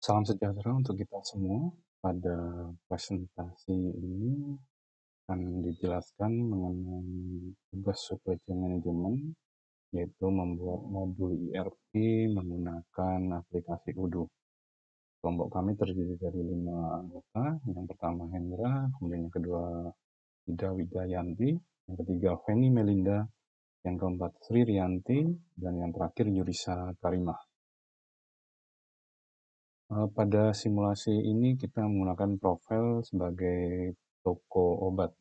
Salam sejahtera untuk kita semua. Pada presentasi ini akan dijelaskan mengenai tugas supply chain management, yaitu membuat modul ERP menggunakan aplikasi Odoo. Kelompok kami terdiri dari 5 anggota. Yang pertama Hendra, kemudian yang kedua Ida Widayanti, yang ketiga Feni Melinda, yang keempat Sri Rianti, dan yang terakhir Yurisa Karimah. Pada simulasi ini kita menggunakan profil sebagai toko obat,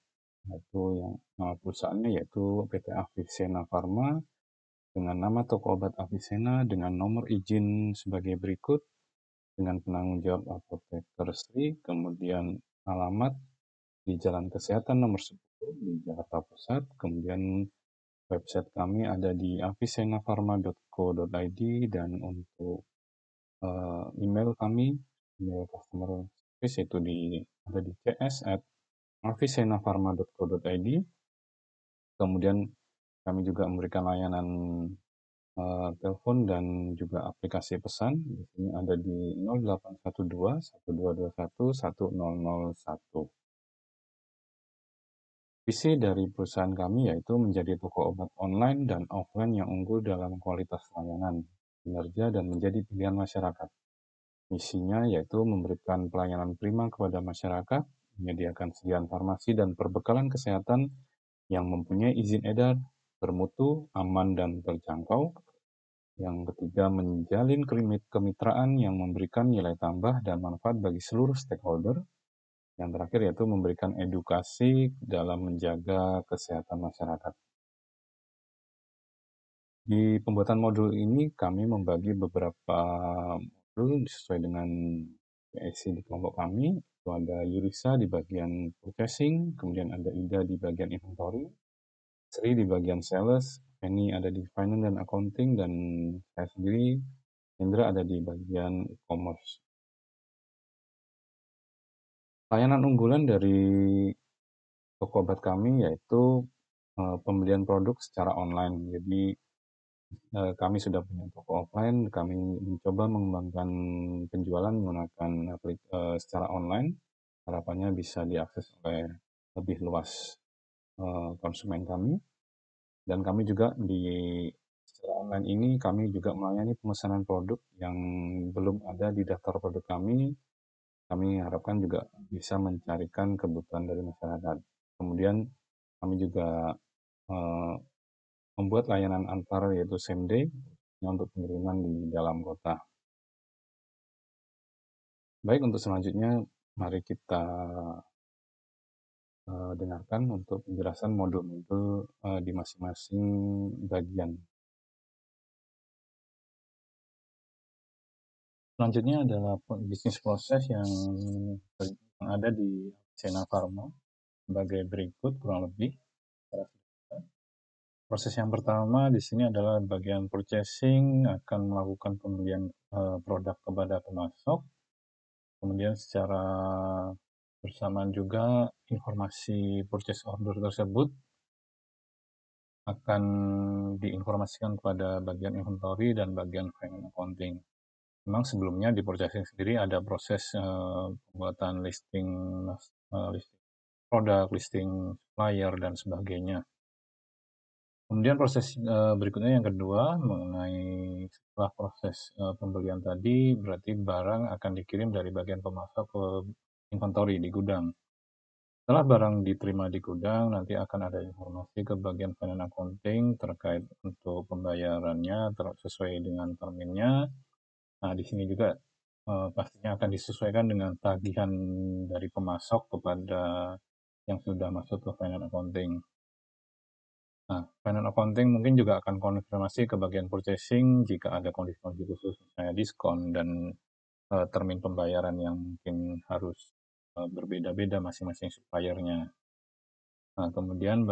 yaitu yang nama perusahaannya yaitu PT Avicenna Pharma dengan nama toko obat Avicenna dengan nomor izin sebagai berikut, dengan penanggung jawab Apoteker Sri, kemudian alamat di Jalan Kesehatan nomor 10 di Jakarta Pusat, kemudian website kami ada di avicennafarma.co.id, dan untuk email kami, email customer service, itu ada di cs@avicennafarma.co.id. Kemudian kami juga memberikan layanan telepon dan juga aplikasi pesan. Di sini ada di 0812 1221 1001. Visi dari perusahaan kami yaitu menjadi toko obat online dan offline yang unggul dalam kualitas layanan, kinerja, dan menjadi pilihan masyarakat. Misinya yaitu memberikan pelayanan prima kepada masyarakat, menyediakan sediaan farmasi dan perbekalan kesehatan yang mempunyai izin edar, bermutu, aman, dan terjangkau. Yang ketiga, menjalin kemitraan yang memberikan nilai tambah dan manfaat bagi seluruh stakeholder. Yang terakhir yaitu memberikan edukasi dalam menjaga kesehatan masyarakat. Di pembuatan modul ini kami membagi beberapa modul sesuai dengan PSC di kelompok kami. Itu ada Yurisa di bagian purchasing, kemudian ada Ida di bagian inventory, Sri di bagian sales, Penny ada di finance dan accounting, dan saya sendiri, Indra, ada di bagian e-commerce. Layanan unggulan dari toko obat kami yaitu pembelian produk secara online. Jadi kami sudah punya toko offline, kami mencoba mengembangkan penjualan menggunakan secara online. Harapannya bisa diakses oleh lebih luas konsumen kami. Dan kami juga secara online ini kami juga melayani pemesanan produk yang belum ada di daftar produk kami. Kami harapkan juga bisa mencarikan kebutuhan dari masyarakat. Kemudian kami juga membuat layanan antar yaitu same day untuk pengiriman di dalam kota. Baik, untuk selanjutnya mari kita dengarkan untuk penjelasan modul-modul di masing-masing bagian. Selanjutnya adalah bisnis proses yang ada di Avicenna Pharma sebagai berikut kurang lebih. Proses yang pertama di sini adalah bagian purchasing, akan melakukan pembelian produk kepada pemasok. Kemudian secara bersamaan juga informasi purchase order tersebut akan diinformasikan kepada bagian inventory dan bagian finance accounting. Memang sebelumnya di purchasing sendiri ada proses pembuatan listing produk, listing supplier, dan sebagainya. Kemudian proses berikutnya yang kedua mengenai setelah proses pembelian tadi, berarti barang akan dikirim dari bagian pemasok ke inventory di gudang. Setelah barang diterima di gudang, nanti akan ada informasi ke bagian finance accounting terkait untuk pembayarannya sesuai dengan terminnya. Nah, di sini juga pastinya akan disesuaikan dengan tagihan dari pemasok kepada yang sudah masuk ke finance accounting. Nah, finance accounting mungkin juga akan konfirmasi ke bagian purchasing jika ada kondisi-kondisi khusus, misalnya diskon dan termin pembayaran yang mungkin harus berbeda-beda masing-masing suppliernya. Nah, kemudian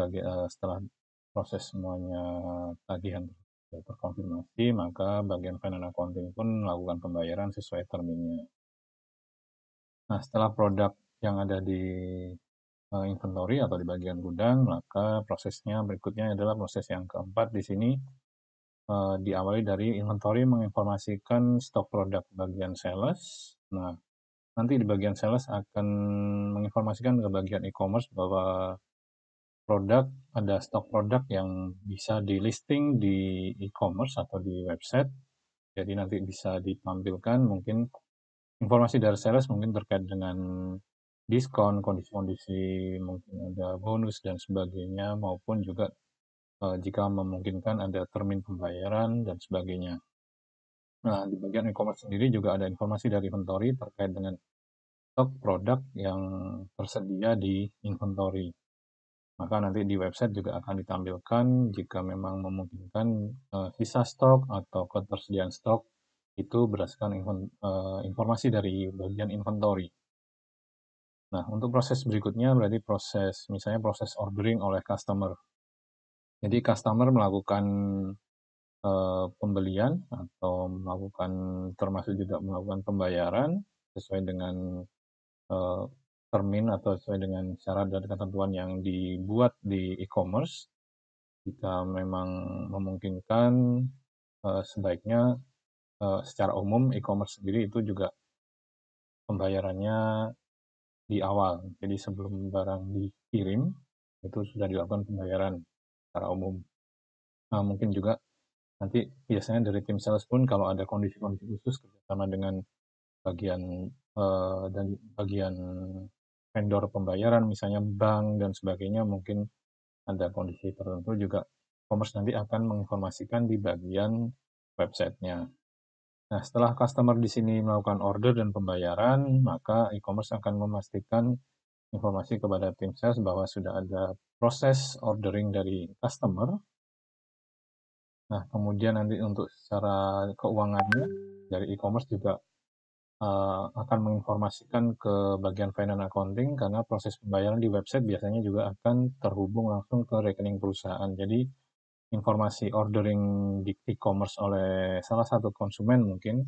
setelah proses semuanya tagihan terkonfirmasi, maka bagian finance accounting pun melakukan pembayaran sesuai terminnya. Nah, setelah produk yang ada di inventory atau di bagian gudang, maka prosesnya berikutnya adalah proses yang keempat di sini, diawali dari inventory menginformasikan stok produk bagian sales, Nah, nanti di bagian sales akan menginformasikan ke bagian e-commerce bahwa ada stok produk yang bisa di-listing di e-commerce atau di website. Jadi nanti bisa ditampilkan mungkin informasi dari sales mungkin terkait dengan diskon, kondisi-kondisi mungkin ada bonus dan sebagainya, maupun juga jika memungkinkan ada termin pembayaran dan sebagainya. Nah, di bagian e-commerce sendiri juga ada informasi dari inventory terkait dengan stok produk yang tersedia di inventory. Maka nanti di website juga akan ditampilkan jika memang memungkinkan sisa stok atau ketersediaan stok itu berdasarkan informasi dari bagian inventory. Nah, untuk proses berikutnya berarti misalnya proses ordering oleh customer. Jadi customer melakukan pembelian atau termasuk juga melakukan pembayaran sesuai dengan termin atau sesuai dengan syarat dan ketentuan yang dibuat di e-commerce. Jika memang memungkinkan, sebaiknya secara umum e-commerce sendiri itu juga pembayarannya di awal. Jadi sebelum barang dikirim, itu sudah dilakukan pembayaran secara umum. Nah, mungkin juga nanti biasanya dari tim sales pun kalau ada kondisi-kondisi khusus kerjasama dengan bagian dan bagian vendor pembayaran, misalnya bank dan sebagainya, mungkin ada kondisi tertentu juga e-commerce nanti akan menginformasikan di bagian websitenya. Nah, setelah customer di sini melakukan order dan pembayaran, maka e-commerce akan memastikan informasi kepada tim sales bahwa sudah ada proses ordering dari customer. Nah, kemudian nanti untuk secara keuangannya dari e-commerce juga akan menginformasikan ke bagian finance accounting karena proses pembayaran di website biasanya juga akan terhubung langsung ke rekening perusahaan. Jadi informasi ordering di e-commerce oleh salah satu konsumen mungkin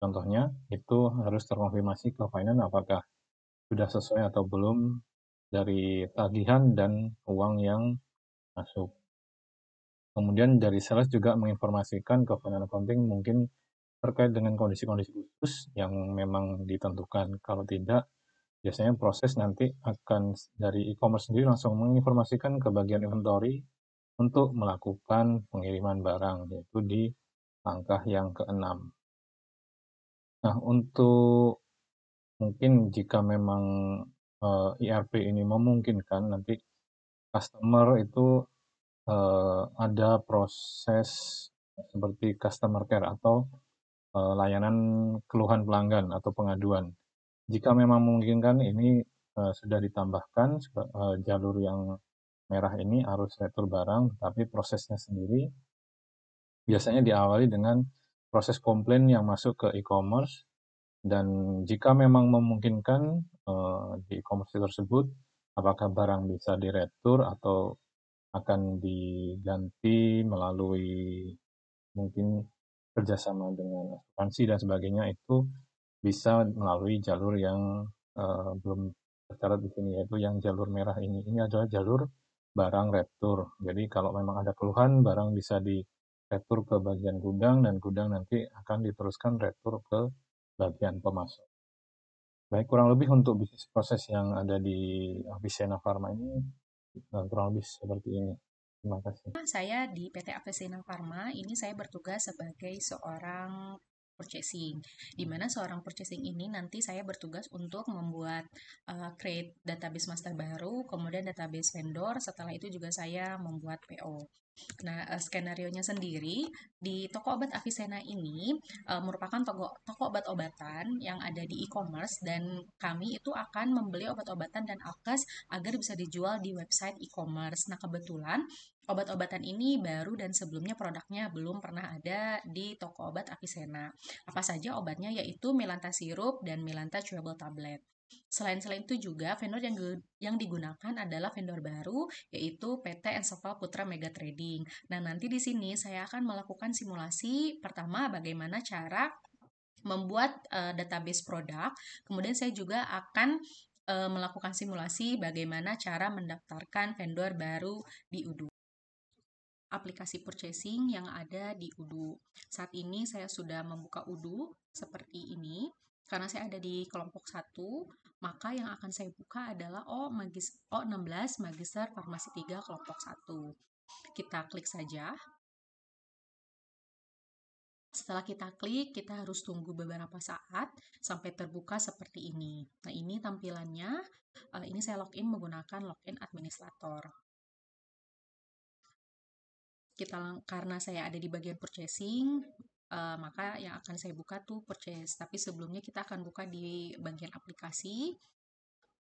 contohnya itu harus terkonfirmasi ke finance apakah sudah sesuai atau belum dari tagihan dan uang yang masuk. Kemudian dari sales juga menginformasikan ke finance accounting mungkin terkait dengan kondisi-kondisi khusus yang memang ditentukan. Kalau tidak, biasanya proses nanti akan dari e-commerce sendiri langsung menginformasikan ke bagian inventory untuk melakukan pengiriman barang, yaitu di langkah yang keenam. Nah, untuk mungkin jika memang ERP ini memungkinkan, nanti customer itu ada proses seperti customer care atau layanan keluhan pelanggan atau pengaduan. Jika memang memungkinkan ini sudah ditambahkan jalur yang merah ini arus retur barang, tapi prosesnya sendiri biasanya diawali dengan proses komplain yang masuk ke e-commerce dan jika memang memungkinkan di e-commerce tersebut apakah barang bisa diretur atau akan diganti melalui mungkin kerjasama dengan asuransi dan sebagainya itu bisa melalui jalur yang belum tercatat di sini yaitu yang jalur merah ini. Ini adalah jalur barang retur. Jadi kalau memang ada keluhan barang bisa di retur ke bagian gudang dan gudang nanti akan diteruskan retur ke bagian pemasok. Baik, kurang lebih untuk bisnis proses yang ada di Avicenna Pharma ini kurang lebih seperti ini. Terima kasih. Saya di PT Avesena Pharma ini saya bertugas sebagai seorang purchasing, di mana seorang purchasing ini nanti saya bertugas untuk membuat create database master baru, kemudian database vendor, setelah itu juga saya membuat PO. Nah, skenario-nya sendiri di toko obat Avicenna ini merupakan toko obat-obatan yang ada di e-commerce dan kami itu akan membeli obat-obatan dan alkes agar bisa dijual di website e-commerce. Nah, kebetulan obat-obatan ini baru dan sebelumnya produknya belum pernah ada di toko obat Avicenna. Apa saja obatnya yaitu Melanta sirup dan Melanta chewable tablet. Selain itu juga vendor yang digunakan adalah vendor baru yaitu PT Ensoval Putra Mega Trading. Nah, nanti di sini saya akan melakukan simulasi pertama bagaimana cara membuat database produk. Kemudian saya juga akan melakukan simulasi bagaimana cara mendaftarkan vendor baru di UDU. Aplikasi purchasing yang ada di UDU. Saat ini saya sudah membuka UDU seperti ini. Karena saya ada di kelompok 1, maka yang akan saya buka adalah O16 Magister Farmasi 3 kelompok 1. Kita klik saja. Setelah kita klik, kita harus tunggu beberapa saat sampai terbuka seperti ini. Nah, ini tampilannya. Ini saya login menggunakan login administrator. Karena saya ada di bagian purchasing, maka yang akan saya buka tuh purchase. Tapi sebelumnya kita akan buka di bagian aplikasi.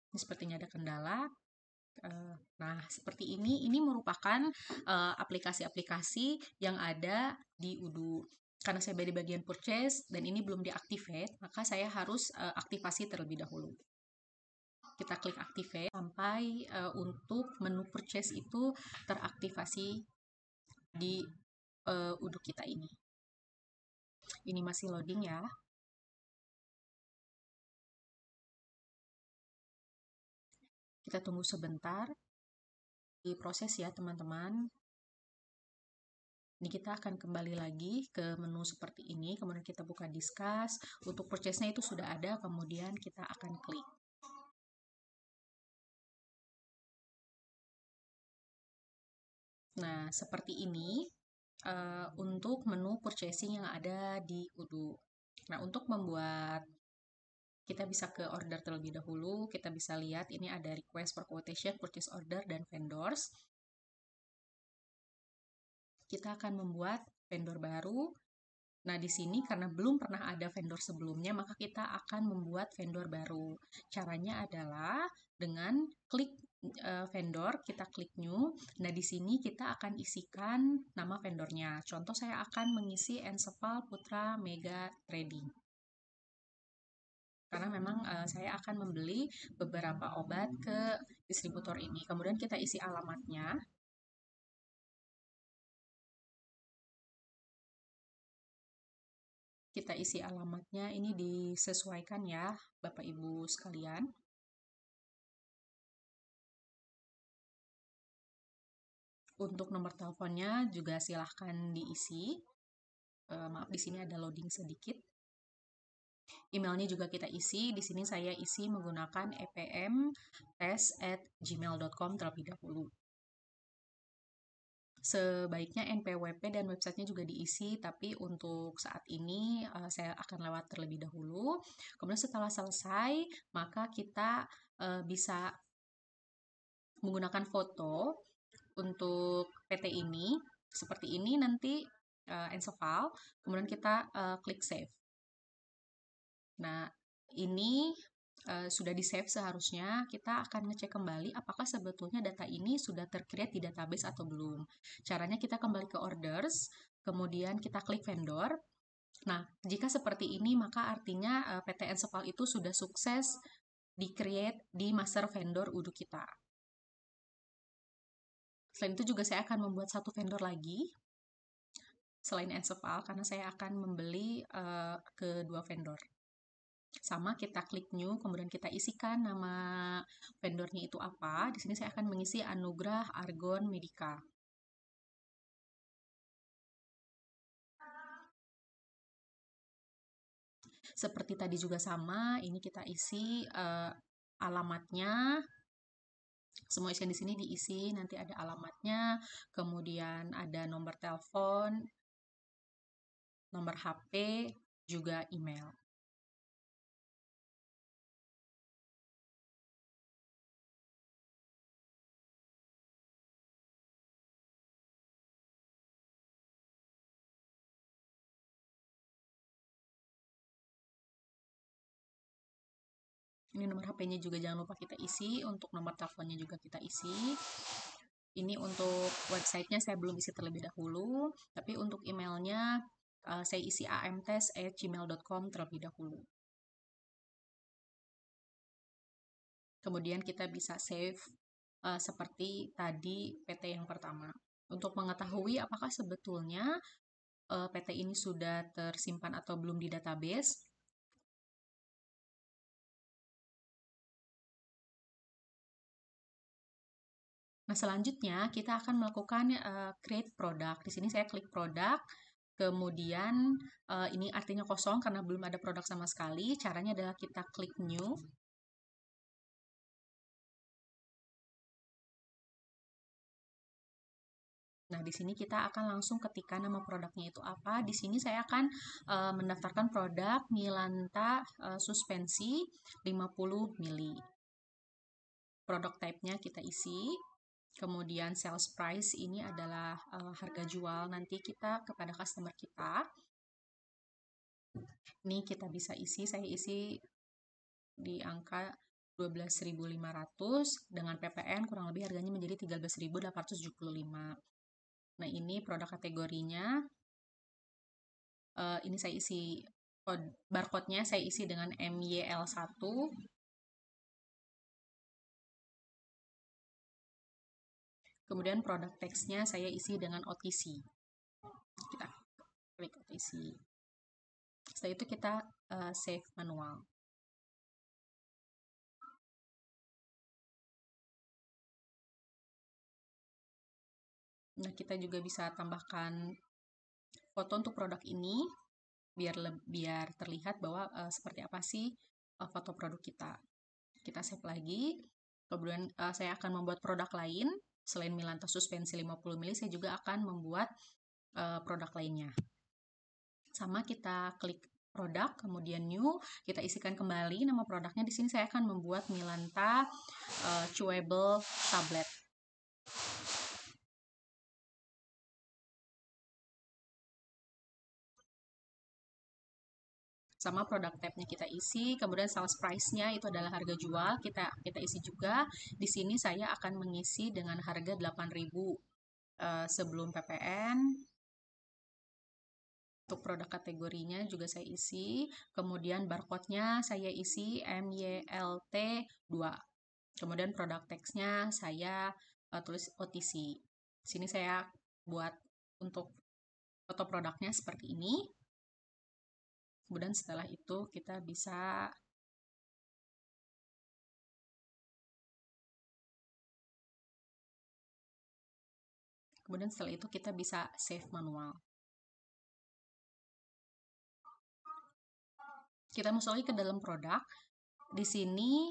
Ini sepertinya ada kendala. Nah, seperti ini merupakan aplikasi-aplikasi yang ada di Udu. Karena saya di bagian purchase dan ini belum diactivate, maka saya harus aktivasi terlebih dahulu. Kita klik activate sampai untuk menu purchase itu teraktivasi di Udu kita ini. Ini masih loading ya. Kita tunggu sebentar. Diproses ya teman-teman. Ini kita akan kembali lagi ke menu seperti ini, kemudian kita buka discuss. Untuk purchase-nya itu sudah ada, kemudian kita akan klik. Nah, seperti ini untuk menu purchasing yang ada di Udu. Nah, untuk membuat kita bisa ke order terlebih dahulu, kita bisa lihat ini ada request for quotation, purchase order, dan vendors. Kita akan membuat vendor baru. Nah, di sini karena belum pernah ada vendor sebelumnya, maka kita akan membuat vendor baru. Caranya adalah dengan klik vendor, kita klik new. Nah, di sini kita akan isikan nama vendornya. Contoh saya akan mengisi Encepal Putra Mega Trading. Karena memang saya akan membeli beberapa obat ke distributor ini. Kemudian kita isi alamatnya. Kita isi alamatnya, ini disesuaikan ya Bapak Ibu sekalian. Untuk nomor teleponnya juga silahkan diisi. Maaf, di sini ada loading sedikit. Emailnya juga kita isi. Di sini saya isi menggunakan epmtest@gmail.com terlebih dahulu. Sebaiknya NPWP dan websitenya juga diisi, tapi untuk saat ini saya akan lewat terlebih dahulu. Kemudian setelah selesai, maka kita bisa menggunakan foto untuk PT ini. Seperti ini nanti Encepal, kemudian kita klik save. Nah, ini sudah di-save seharusnya. Kita akan ngecek kembali apakah sebetulnya data ini sudah tercreate di database atau belum. Caranya kita kembali ke orders, kemudian kita klik vendor. Nah, jika seperti ini, maka artinya PT Encepal itu sudah sukses di-create di master vendor Udu kita. Selain itu juga saya akan membuat satu vendor lagi, selain Encepal, karena saya akan membeli kedua vendor. Sama, kita klik new, kemudian kita isikan nama vendornya itu apa. Di sini saya akan mengisi Anugrah Argon Medica. Seperti tadi juga sama, ini kita isi alamatnya. Semua isian di sini diisi, nanti ada alamatnya, kemudian ada nomor telepon, nomor HP, juga email. Ini nomor HP-nya juga jangan lupa kita isi, untuk nomor teleponnya juga kita isi. Ini untuk websitenya saya belum isi terlebih dahulu, tapi untuk emailnya saya isi amtest@gmail.com terlebih dahulu. Kemudian kita bisa save seperti tadi PT yang pertama. Untuk mengetahui apakah sebetulnya PT ini sudah tersimpan atau belum di database, nah, selanjutnya kita akan melakukan create product. Di sini saya klik product, Kemudian ini artinya kosong karena belum ada produk sama sekali. Caranya adalah kita klik new. Nah, di sini kita akan langsung ketikkan nama produknya itu apa. Di sini saya akan mendaftarkan produk Milanta suspensi 50 mili. Produk type-nya kita isi. Kemudian sales price ini adalah harga jual nanti kita kepada customer kita. Ini kita bisa isi, saya isi di angka 12.500 dengan PPN kurang lebih harganya menjadi 13.875. Nah, ini produk kategorinya. Ini saya isi barcode-nya saya isi dengan MYL1. Kemudian produk teksnya saya isi dengan OTC. Kita klik OTC. Setelah itu kita save manual. Nah, kita juga bisa tambahkan foto untuk produk ini biar terlihat bahwa seperti apa sih foto produk kita. Kita save lagi. Kemudian saya akan membuat produk lain selain Milanta suspensi 50 mili, saya juga akan membuat produk lainnya. Sama, kita klik produk, kemudian new, kita isikan kembali nama produknya. Di sini saya akan membuat Milanta chewable tablet. Sama, produk tab-nya kita isi, kemudian sales price-nya itu adalah harga jual, kita isi juga. Di sini saya akan mengisi dengan harga 8.000 sebelum PPN. Untuk produk kategorinya juga saya isi, kemudian barcode-nya saya isi MYLT2. Kemudian produk teksnya saya tulis OTC. Sini saya buat untuk foto produknya seperti ini. Kemudian setelah itu kita bisa save manual. Kita masuk lagi ke dalam produk. Di sini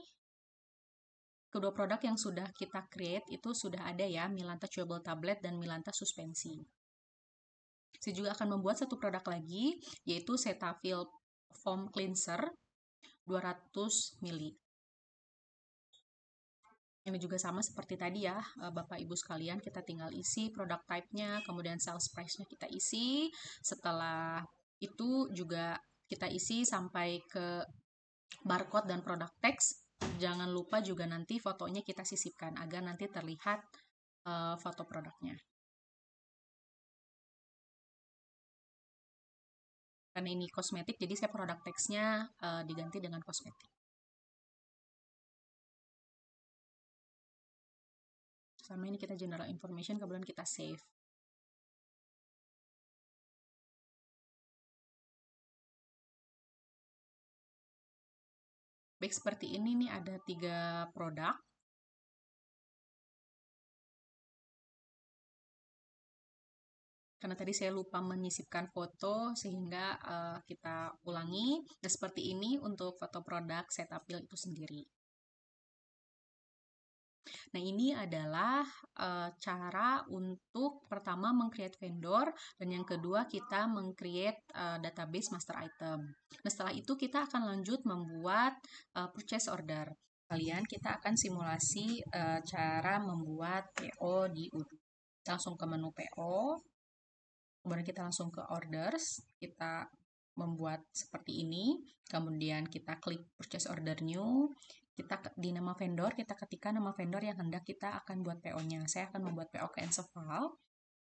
kedua produk yang sudah kita create itu sudah ada ya, Milanta chewable tablet dan Milanta suspensi. Saya juga akan membuat satu produk lagi, yaitu Cetaphil foam cleanser 200 mili. Ini juga sama seperti tadi ya, Bapak Ibu sekalian, kita tinggal isi produk type-nya, kemudian sales price-nya kita isi. Setelah itu juga kita isi sampai ke barcode dan produk teks. Jangan lupa juga nanti fotonya kita sisipkan agar nanti terlihat foto produknya. Karena ini kosmetik, jadi saya produk teksnya diganti dengan kosmetik. Sama, ini kita general information, kemudian kita save. Baik, seperti ini nih, ada 3 produk. Karena tadi saya lupa menyisipkan foto, sehingga kita ulangi. Nah, seperti ini untuk foto produk Cetaphil itu sendiri. Nah, ini adalah cara untuk pertama meng-create vendor, dan yang kedua kita meng-create database master item. Nah, setelah itu kita akan lanjut membuat purchase order. Kalian, kita akan simulasi cara membuat PO di Odoo. Kita langsung ke menu PO, kemudian kita langsung ke orders, kita membuat seperti ini, kemudian kita klik purchase order new, kita di nama vendor, kita ketikkan nama vendor yang hendak kita akan buat PO-nya. Saya akan membuat PO ke Ensoval.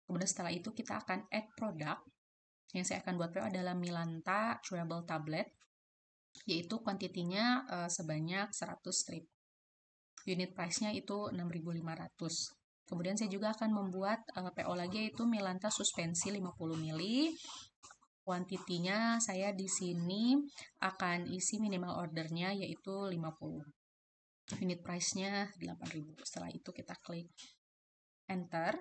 Kemudian setelah itu kita akan add product. Yang saya akan buat PO adalah Milanta chewable tablet, yaitu kuantitinya sebanyak 100 strip. Unit price-nya itu 6.500. Kemudian saya juga akan membuat PO lagi, yaitu Milanta suspensi 50 mili. Kuantitinya saya di sini akan isi minimal ordernya yaitu 50. Unit price-nya 8.000. Setelah itu kita klik enter.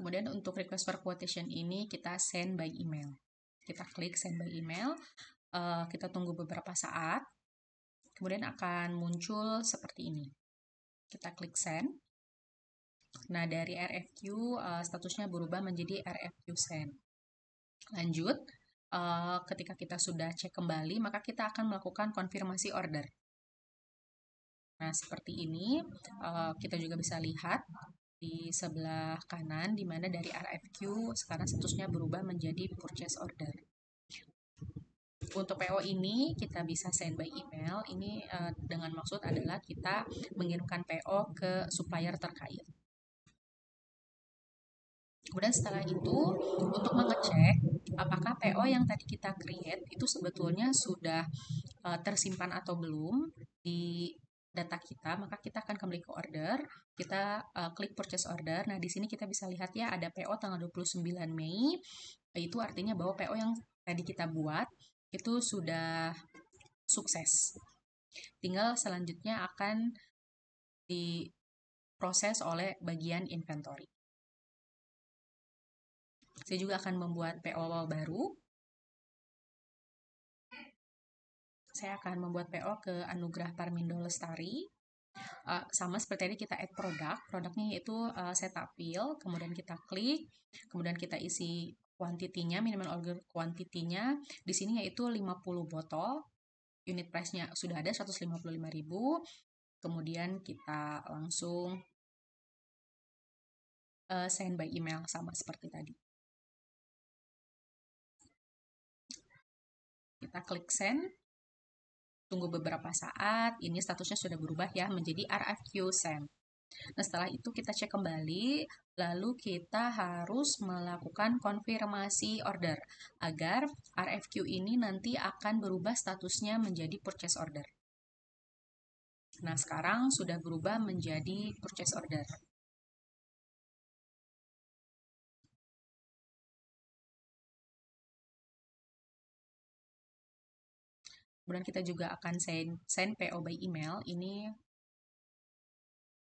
Kemudian untuk request for quotation ini kita send by email. Kita klik send by email, kita tunggu beberapa saat, kemudian akan muncul seperti ini. Kita klik send. Nah, dari RFQ statusnya berubah menjadi RFQ send. Lanjut, ketika kita sudah cek kembali, maka kita akan melakukan konfirmasi order. Nah, seperti ini kita juga bisa lihat di sebelah kanan, di mana dari RFQ sekarang statusnya berubah menjadi purchase order. Untuk PO ini kita bisa send by email. Ini dengan maksud adalah kita mengirimkan PO ke supplier terkait. Kemudian setelah itu, untuk mengecek apakah PO yang tadi kita create itu sebetulnya sudah tersimpan atau belum di data kita, maka kita akan kembali ke order, kita klik purchase order. Nah, di sini kita bisa lihat ya ada PO tanggal 29 Mei, itu artinya bahwa PO yang tadi kita buat itu sudah sukses. Tinggal selanjutnya akan diproses oleh bagian inventory. Saya juga akan membuat PO baru. Saya akan membuat PO ke Anugrah Parmindo Lestari. Sama seperti tadi kita add produk. Produknya yaitu Cetaphil. Kemudian kita klik. Kemudian kita isi kuantitinya, minimal order kuantitinya. Di sini yaitu 50 botol. Unit price-nya sudah ada 155.000. Kemudian kita langsung send by email sama seperti tadi. Kita klik send. Tunggu beberapa saat, ini statusnya sudah berubah ya menjadi RFQ send. Nah, setelah itu kita cek kembali, lalu kita harus melakukan konfirmasi order agar RFQ ini nanti akan berubah statusnya menjadi purchase order. Nah, sekarang sudah berubah menjadi purchase order. Kemudian kita juga akan send PO by email, ini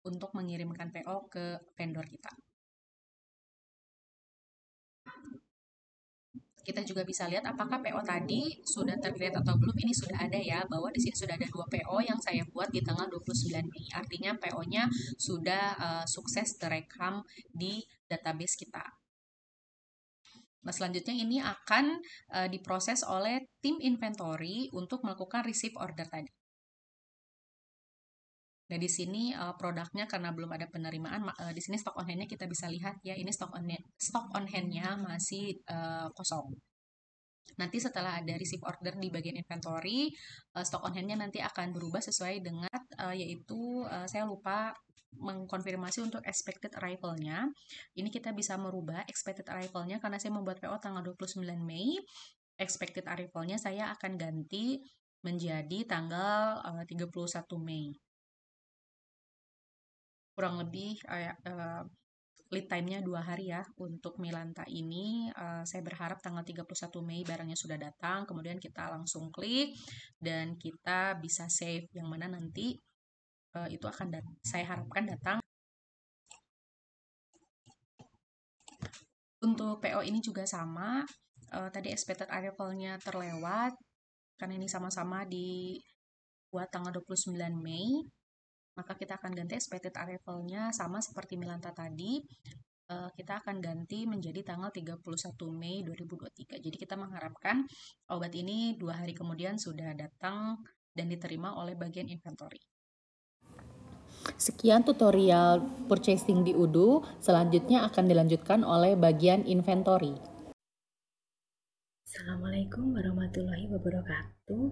untuk mengirimkan PO ke vendor kita. Kita juga bisa lihat apakah PO tadi sudah tercreate atau belum. Ini sudah ada ya, bahwa di sini sudah ada 2 PO yang saya buat di tanggal 29 Mei. Artinya PO-nya sudah sukses terekam di database kita. Nah, selanjutnya ini akan diproses oleh tim inventory untuk melakukan receive order tadi. Nah, di sini produknya karena belum ada penerimaan, di sini stock on hand-nya kita bisa lihat ya, ini stock on hand-nya masih kosong. Nanti setelah ada receive order di bagian inventory, stock on hand-nya nanti akan berubah sesuai dengan yaitu saya lupa mengkonfirmasi untuk expected arrival-nya. Ini kita bisa merubah expected arrival-nya karena saya membuat PO tanggal 29 Mei. Expected arrival-nya saya akan ganti menjadi tanggal 31 Mei. Kurang lebih lead time-nya 2 hari ya untuk Milanta ini. Saya berharap tanggal 31 Mei barangnya sudah datang, kemudian kita langsung klik dan kita bisa save, yang mana nanti itu akan saya harapkan datang. Untuk PO ini juga sama, tadi expected arrival-nya terlewat karena ini sama-sama dibuat tanggal 29 Mei, maka kita akan ganti expected arrival-nya sama seperti Milanta tadi. Kita akan ganti menjadi tanggal 31 Mei 2023. Jadi kita mengharapkan obat ini 2 hari kemudian sudah datang dan diterima oleh bagian inventory. Sekian tutorial purchasing di Udu, selanjutnya akan dilanjutkan oleh bagian inventory. Assalamualaikum warahmatullahi wabarakatuh.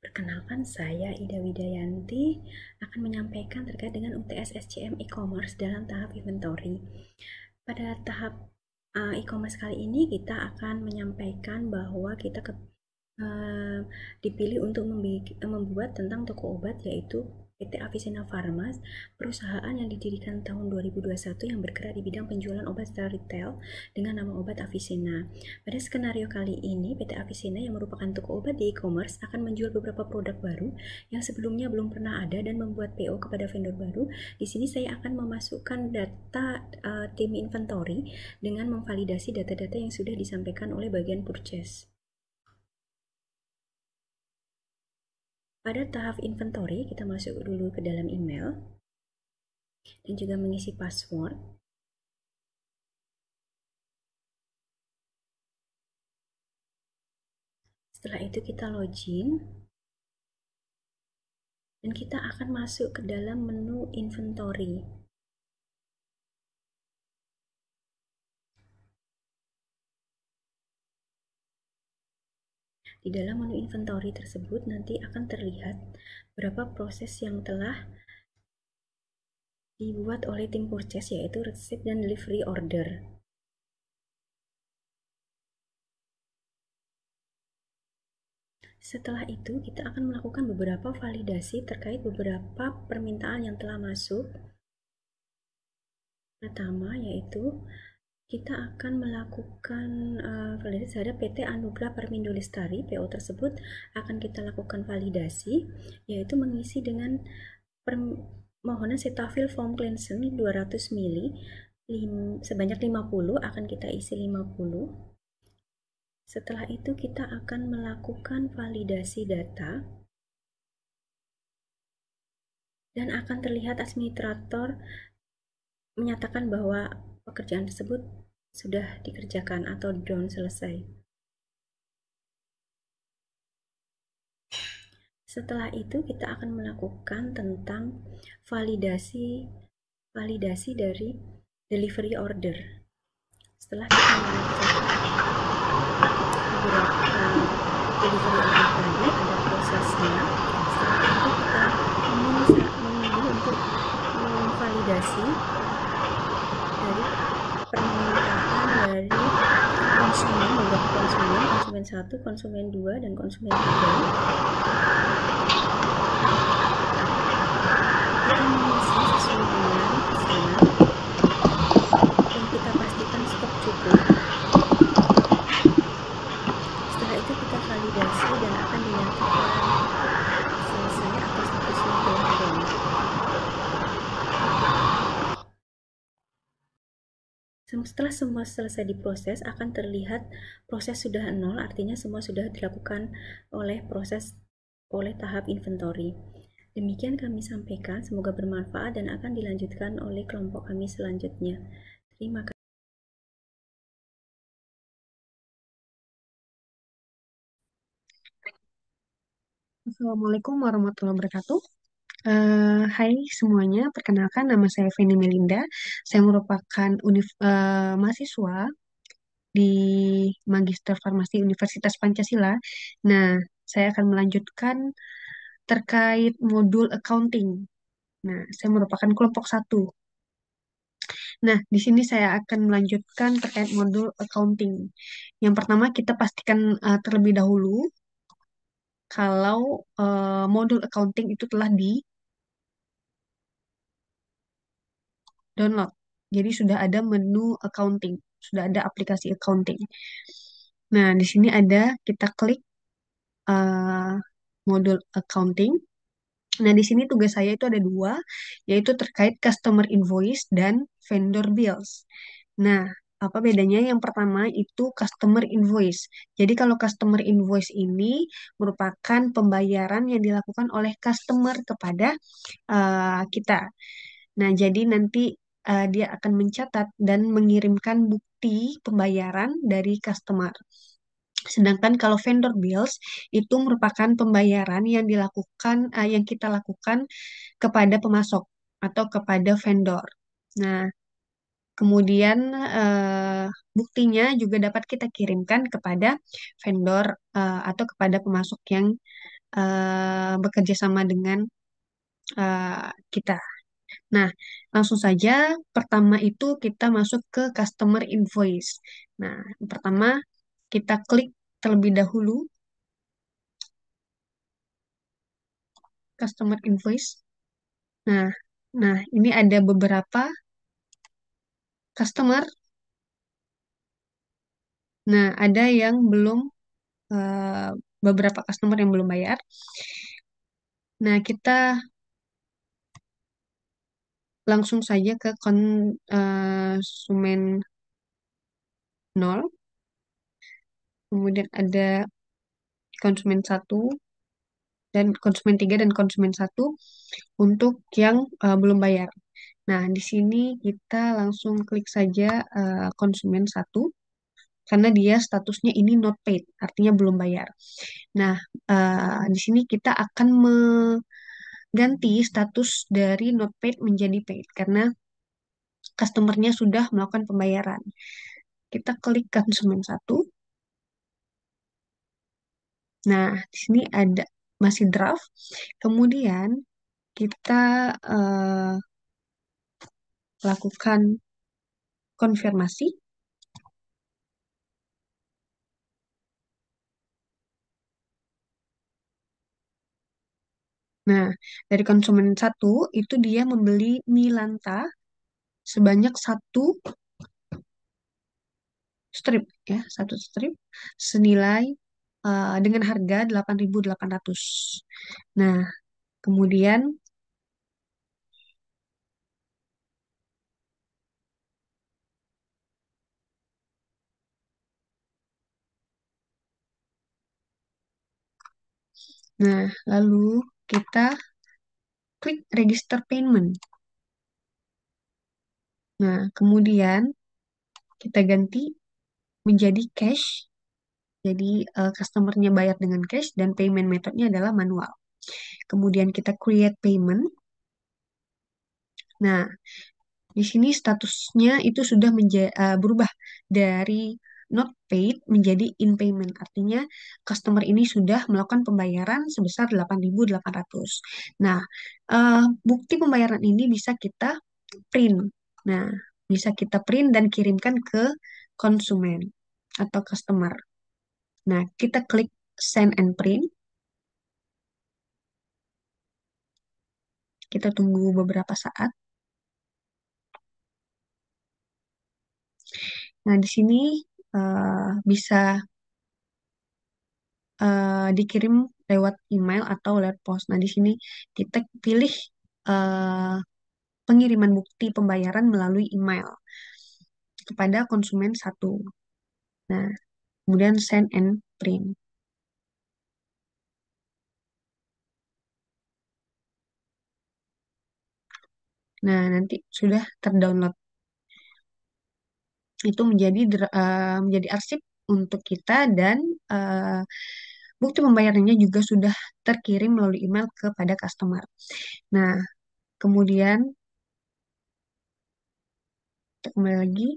Perkenalkan, saya Ida Widayanti akan menyampaikan terkait dengan UTS SCM e-commerce dalam tahap inventory. Pada tahap e-commerce kali ini kita akan menyampaikan bahwa kita dipilih untuk membuat tentang toko obat, yaitu PT Avicenna Pharma, perusahaan yang didirikan tahun 2021 yang bergerak di bidang penjualan obat secara retail dengan nama obat Avicenna. Pada skenario kali ini, PT Avicenna yang merupakan toko obat di e-commerce akan menjual beberapa produk baru yang sebelumnya belum pernah ada dan membuat PO kepada vendor baru. Di sini saya akan memasukkan data tim inventory dengan memvalidasi data-data yang sudah disampaikan oleh bagian purchase. Pada tahap inventory, kita masuk dulu ke dalam email dan juga mengisi password. Setelah itu kita login dan kita akan masuk ke dalam menu inventory. Di dalam menu inventory tersebut nanti akan terlihat berapa proses yang telah dibuat oleh tim purchase, yaitu receipt dan delivery order. Setelah itu, kita akan melakukan beberapa validasi terkait beberapa permintaan yang telah masuk. Pertama, yaitu kita akan melakukan validasi terhadap PT Anugrah Permindo Lestari. PO tersebut akan kita lakukan validasi, yaitu mengisi dengan permohonan Cetaphil Foam Cleanser 200 ml sebanyak 50, akan kita isi 50. Setelah itu kita akan melakukan validasi data dan akan terlihat administrator menyatakan bahwa pekerjaan tersebut sudah dikerjakan atau done, selesai. Setelah itu kita akan melakukan tentang validasi dari delivery order. Setelah kita mengecek beberapa delivery order tadi, ada prosesnya. Setelah itu kita memilih untuk memvalidasi dari permintaan dari konsumen, beberapa konsumen 1, konsumen 2, dan konsumen 3. Kita mengisi sesuai dengan pesanan dan kita pastikan stok cukup. Setelah itu kita validasi dan akan dinyatakan selesai atau statusnya telah done. Setelah semua selesai diproses, akan terlihat proses sudah 0, artinya semua sudah dilakukan oleh tahap inventory. Demikian kami sampaikan, semoga bermanfaat dan akan dilanjutkan oleh kelompok kami selanjutnya. Terima kasih. Assalamualaikum warahmatullahi wabarakatuh. Hai semuanya, perkenalkan nama saya Feni Melinda. Saya merupakan mahasiswa di Magister Farmasi Universitas Pancasila. Nah, saya akan melanjutkan terkait modul accounting. Nah, saya merupakan kelompok 1. Nah, di sini saya akan melanjutkan terkait modul accounting. Yang pertama, kita pastikan terlebih dahulu kalau modul accounting itu telah download. Jadi sudah ada menu accounting, sudah ada aplikasi accounting. Nah, di sini ada, kita klik modul accounting. Nah, di sini tugas saya itu ada 2, yaitu terkait customer invoice dan vendor bills. Nah, apa bedanya? Yang pertama itu customer invoice. Jadi kalau customer invoice ini merupakan pembayaran yang dilakukan oleh customer kepada kita. Nah, jadi nanti dia akan mencatat dan mengirimkan bukti pembayaran dari customer. Sedangkan kalau vendor bills itu merupakan pembayaran yang yang kita lakukan kepada pemasok atau kepada vendor. Nah, kemudian buktinya juga dapat kita kirimkan kepada vendor atau kepada pemasok yang bekerja sama dengan kita. Nah, langsung saja pertama itu kita masuk ke customer invoice. Nah, pertama kita klik terlebih dahulu customer invoice. Nah, nah ini ada beberapa customer. Nah, ada yang belum eh, beberapa customer yang belum bayar. Nah, kita langsung saja ke konsumen nol. Kemudian ada konsumen satu dan konsumen 3 dan konsumen satu untuk yang belum bayar. Nah, di sini kita langsung klik saja konsumen satu karena dia statusnya ini not paid, artinya belum bayar. Nah, di sini kita akan mengganti status dari not paid menjadi paid karena customernya sudah melakukan pembayaran. Kita klik konsumen satu. Nah, di sini ada masih draft. Kemudian kita lakukan konfirmasi. Nah, dari konsumen satu itu dia membeli mie Lanta sebanyak satu strip ya, satu strip senilai dengan harga 8.800. Nah, kemudian lalu kita klik register payment. Nah, kemudian kita ganti menjadi cash. Jadi customernya bayar dengan cash dan payment methodnya adalah manual. Kemudian kita create payment. Nah, di sini statusnya itu sudah berubah dari not paid menjadi in payment. Artinya customer ini sudah melakukan pembayaran sebesar 8.800. Nah, bukti pembayaran ini bisa kita print. Nah, bisa kita print dan kirimkan ke konsumen atau customer. Nah, kita klik send and print. Kita tunggu beberapa saat. Nah, di sini bisa dikirim lewat email atau lewat pos. Nah, di sini kita pilih eh, pengiriman bukti pembayaran melalui email kepada konsumen satu. Nah, kemudian send and print. Nah, nanti sudah terdownload. Itu menjadi arsip untuk kita dan eh, bukti pembayarannya juga sudah terkirim melalui email kepada customer. Nah, kemudian kita kembali lagi.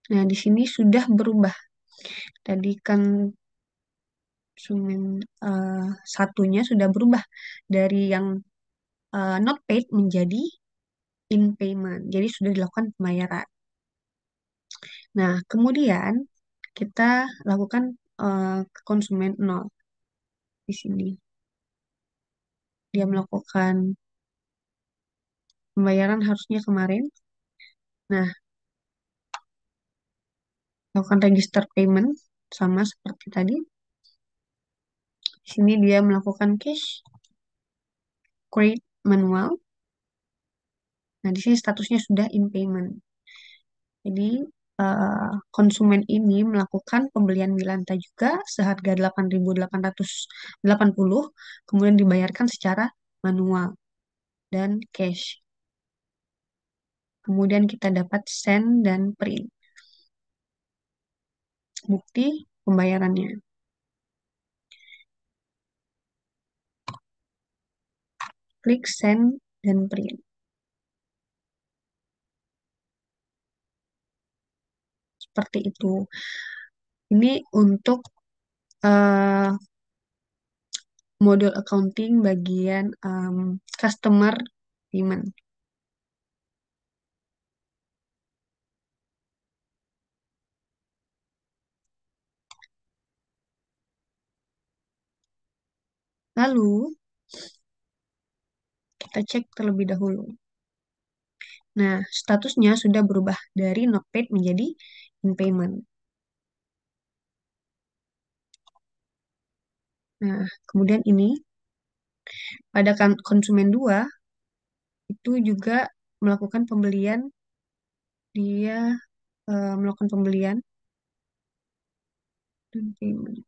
Nah, di sini sudah berubah. Tadi kan konsumen satunya sudah berubah dari yang not paid menjadi in payment. Jadi sudah dilakukan pembayaran. Nah, kemudian kita lakukan ke konsumen nol di sini. Dia melakukan pembayaran harusnya kemarin. Nah, lakukan register payment sama seperti tadi. Di sini dia melakukan cash, create manual. Nah, di sini statusnya sudah in payment. Jadi konsumen ini melakukan pembelian Milanta juga seharga 8.880, kemudian dibayarkan secara manual dan cash. Kemudian kita dapat send dan print bukti pembayarannya. Klik send dan print. Seperti itu. Ini untuk eh, modul accounting bagian customer payment. Lalu kita cek terlebih dahulu. Nah, statusnya sudah berubah dari not paid menjadi in payment. Nah, kemudian ini pada konsumen 2 itu juga melakukan pembelian, dia melakukan pembelian dan payment.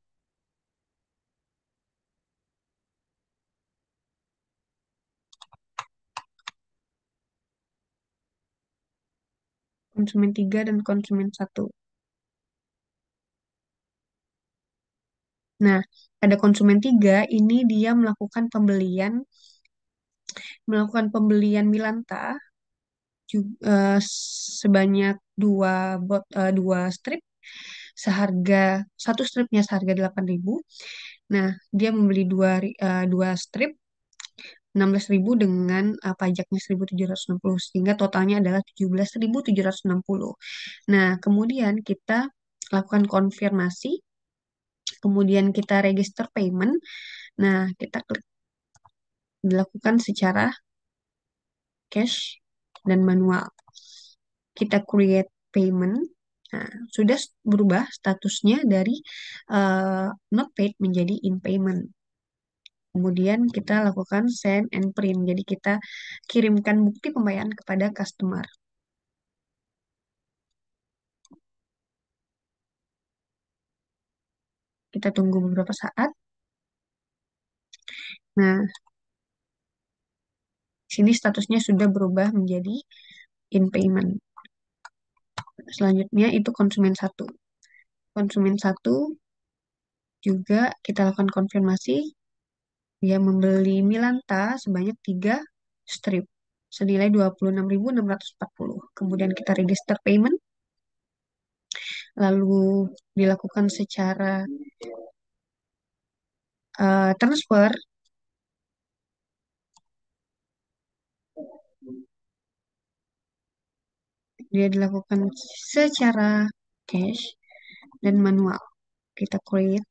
Konsumen 3 dan konsumen 1. Nah, pada konsumen 3 ini dia melakukan pembelian Milanta sebanyak dua strip satu stripnya seharga 8.000. Nah, dia membeli dua strip 16.000 dengan pajaknya 1.760 sehingga totalnya adalah 17.760. Nah, kemudian kita lakukan konfirmasi, kemudian kita register payment. Nah, kita klik dilakukan secara cash dan manual. Kita create payment. Nah, sudah berubah statusnya dari not paid menjadi in payment. Kemudian kita lakukan send and print. Jadi kita kirimkan bukti pembayaran kepada customer. Kita tunggu beberapa saat. Nah, sini statusnya sudah berubah menjadi in payment. Selanjutnya itu konsumen 1. Konsumen 1 juga kita lakukan konfirmasi. Dia membeli Milanta sebanyak 3 strip senilai 26.640. Kemudian kita register payment, lalu dilakukan secara transfer. Dia dilakukan secara cash dan manual. Kita create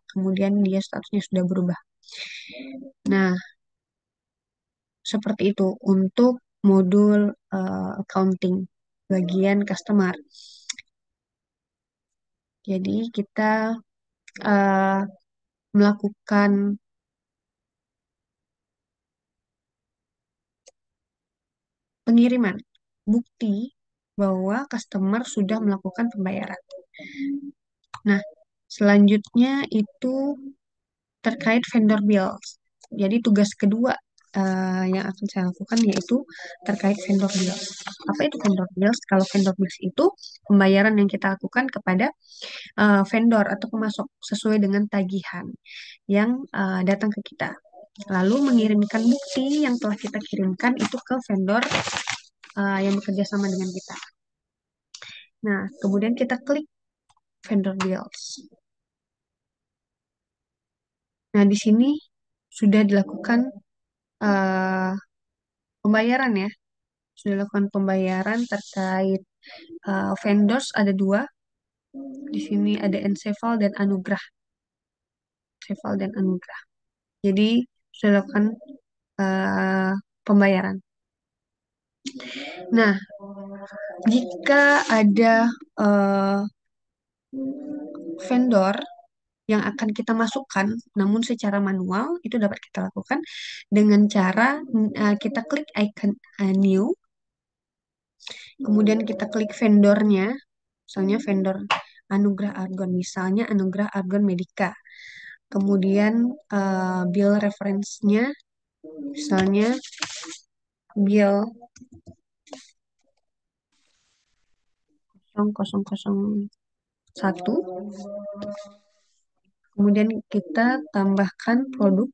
kemudian dia statusnya sudah berubah. Nah, seperti itu untuk modul accounting bagian customer. Jadi kita uh, melakukan pengiriman bukti bahwa customer sudah melakukan pembayaran. Nah, selanjutnya itu terkait vendor bills. Jadi tugas kedua yang akan saya lakukan yaitu terkait vendor bills. Apa itu vendor bills? Kalau vendor bills itu pembayaran yang kita lakukan kepada vendor atau pemasok sesuai dengan tagihan yang datang ke kita. Lalu mengirimkan bukti yang telah kita kirimkan itu ke vendor yang bekerja sama dengan kita. Nah, kemudian kita klik vendor bills. Nah, di sini sudah dilakukan uh, pembayaran ya. Sudah dilakukan pembayaran terkait vendors ada 2. Di sini ada Enseval dan Anugrah. Enseval dan Anugrah. Jadi sudah dilakukan pembayaran. Nah, jika ada vendor yang akan kita masukkan, namun secara manual itu dapat kita lakukan dengan cara kita klik icon new, kemudian kita klik vendornya, misalnya vendor Anugrah Argon, misalnya Anugrah Argon Medica. Kemudian bill reference-nya, misalnya bill 0001. Kemudian kita tambahkan produk.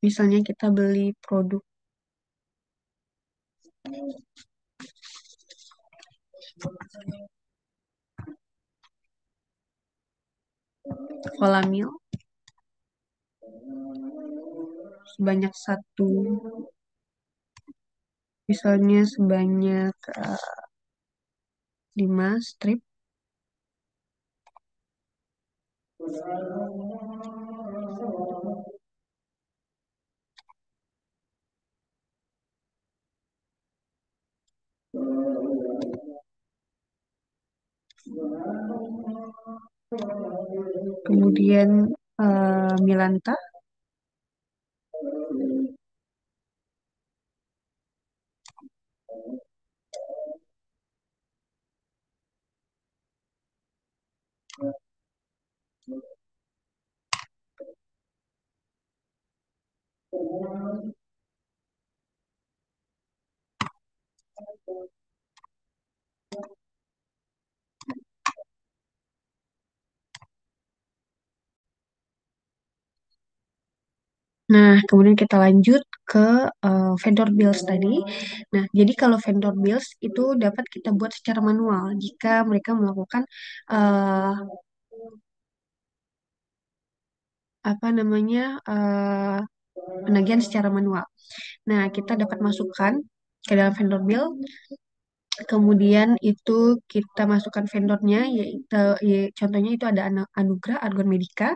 Misalnya kita beli produk volamil sebanyak satu, misalnya sebanyak 5 strip. Kemudian milanta Nah, kemudian kita lanjut ke vendor bills tadi. Nah, jadi kalau vendor bills itu dapat kita buat secara manual jika mereka melakukan eh, apa namanya penagihan secara manual. Nah, kita dapat masukkan ke dalam vendor bill. Kemudian itu kita masukkan vendornya, yaitu contohnya itu ada Anugrah, Argon Medica.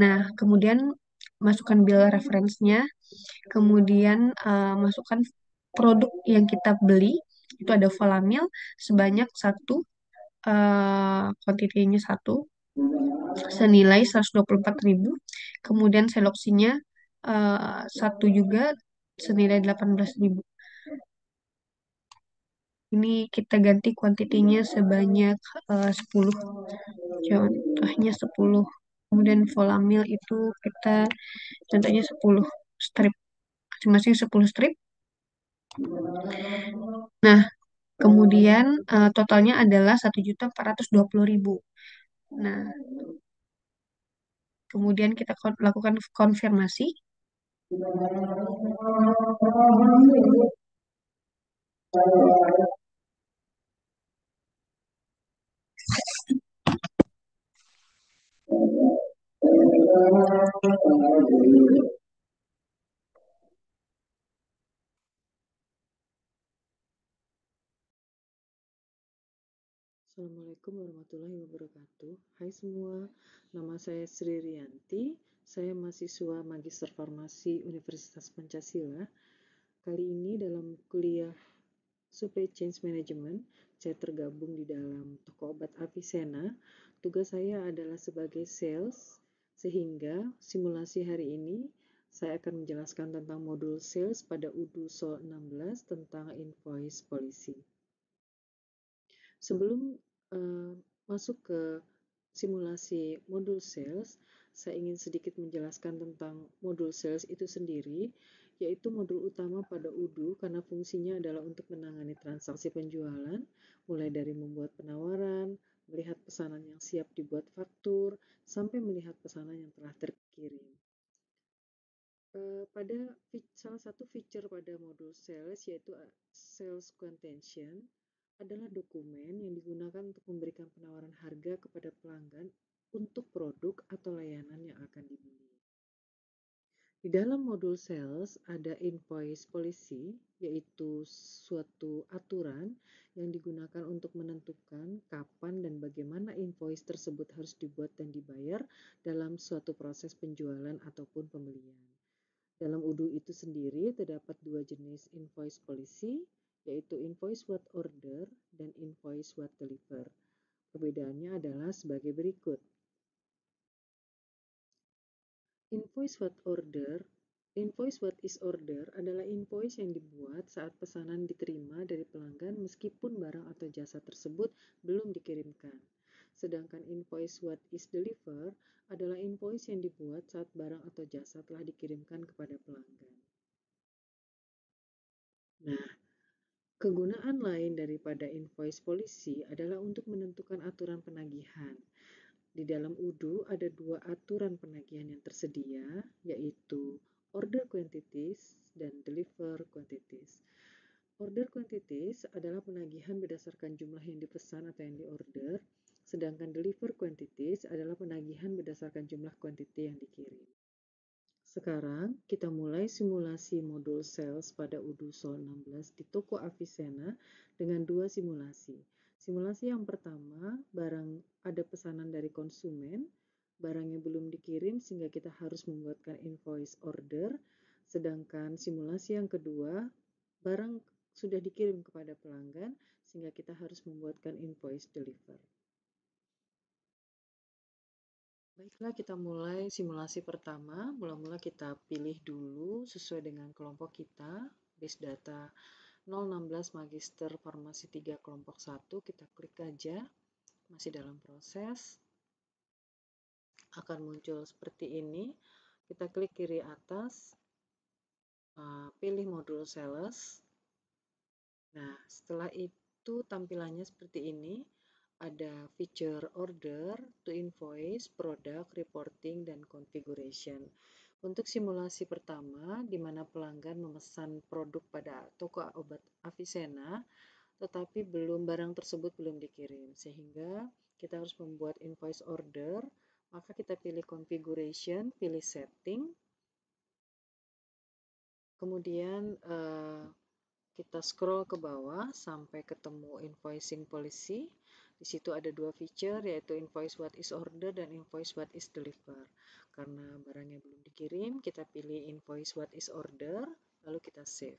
Nah, kemudian masukkan bill reference-nya. Kemudian masukkan produk yang kita beli, itu ada volamil sebanyak satu, kuantitinya satu, senilai 124.000. Kemudian seloksinya satu juga senilai 18.000. Ini kita ganti kuantitinya sebanyak 10. Contohnya 10. Kemudian volamil itu kita contohnya 10 strip. Masing-masing 10 strip. Nah, kemudian totalnya adalah 1.420.000. Nah, kemudian kita lakukan konfirmasi. Assalamualaikum warahmatullahi wabarakatuh. Hai semua, nama saya Sri Rianti. Saya mahasiswa Magister Farmasi Universitas Pancasila. Kali ini dalam kuliah Supply Chain Management, saya tergabung di dalam toko obat Avicenna. Tugas saya adalah sebagai sales, sehingga simulasi hari ini saya akan menjelaskan tentang modul sales pada UDU SOL 16 tentang invoice policy. Sebelum masuk ke simulasi modul sales, saya ingin sedikit menjelaskan tentang modul sales itu sendiri, yaitu modul utama pada UDU karena fungsinya adalah untuk menangani transaksi penjualan, mulai dari membuat penawaran, melihat pesanan yang siap dibuat faktur, sampai melihat pesanan yang telah terkirim. Pada salah satu feature pada modul sales yaitu sales quotation adalah dokumen yang digunakan untuk memberikan penawaran harga kepada pelanggan untuk produk atau layanan yang akan dibeli. Di dalam modul sales ada invoice policy, yaitu suatu aturan yang digunakan untuk menentukan kapan dan bagaimana invoice tersebut harus dibuat dan dibayar dalam suatu proses penjualan ataupun pembelian. Dalam UDU itu sendiri terdapat dua jenis invoice policy, yaitu invoice what order dan invoice what deliver. Perbedaannya adalah sebagai berikut. Invoice what is order adalah invoice yang dibuat saat pesanan diterima dari pelanggan meskipun barang atau jasa tersebut belum dikirimkan. Sedangkan invoice what is deliver adalah invoice yang dibuat saat barang atau jasa telah dikirimkan kepada pelanggan. Nah, kegunaan lain daripada invoice policy adalah untuk menentukan aturan penagihan. Di dalam UDU ada dua aturan penagihan yang tersedia, yaitu order quantities dan deliver quantities. Order quantities adalah penagihan berdasarkan jumlah yang dipesan atau yang diorder, Sedangkan deliver quantities adalah penagihan berdasarkan jumlah kuantiti yang dikirim. Sekarang kita mulai simulasi modul sales pada UDU Sol 16 di toko Avicenna dengan dua simulasi. Simulasi yang pertama, barang ada pesanan dari konsumen, barangnya belum dikirim sehingga kita harus membuatkan invoice order. Sedangkan simulasi yang kedua, barang sudah dikirim kepada pelanggan sehingga kita harus membuatkan invoice deliver. Baiklah, kita mulai simulasi pertama. Mula-mula kita pilih dulu sesuai dengan kelompok kita. Base data 016 Magister Farmasi 3 kelompok 1. Kita klik aja. Masih dalam proses. Akan muncul seperti ini. Kita klik kiri atas. Pilih modul sales. Nah, setelah itu tampilannya seperti ini. Ada feature order, to invoice, product, reporting, dan configuration. Untuk simulasi pertama, di mana pelanggan memesan produk pada toko obat Avicenna, tetapi barang tersebut belum dikirim, sehingga kita harus membuat invoice order, maka kita pilih configuration, pilih setting, kemudian kita scroll ke bawah sampai ketemu invoicing policy. Di situ ada dua feature, yaitu invoice what is order dan invoice what is deliver. Karena barangnya belum dikirim, kita pilih invoice what is order, lalu kita save.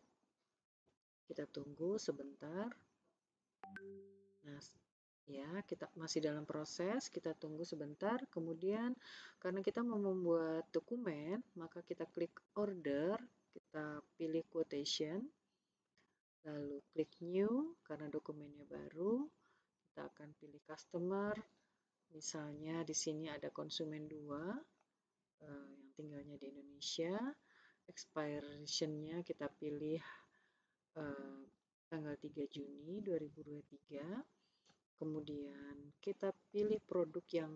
Kita tunggu sebentar. Nah, ya, kita masih dalam proses, kita tunggu sebentar. Kemudian, karena kita mau membuat dokumen, maka kita klik order, kita pilih quotation, lalu klik new, karena dokumennya baru. Kita akan pilih customer, misalnya di sini ada konsumen 2 yang tinggalnya di Indonesia. Expiration-nya kita pilih tanggal 3 Juni 2023. Kemudian kita pilih produk yang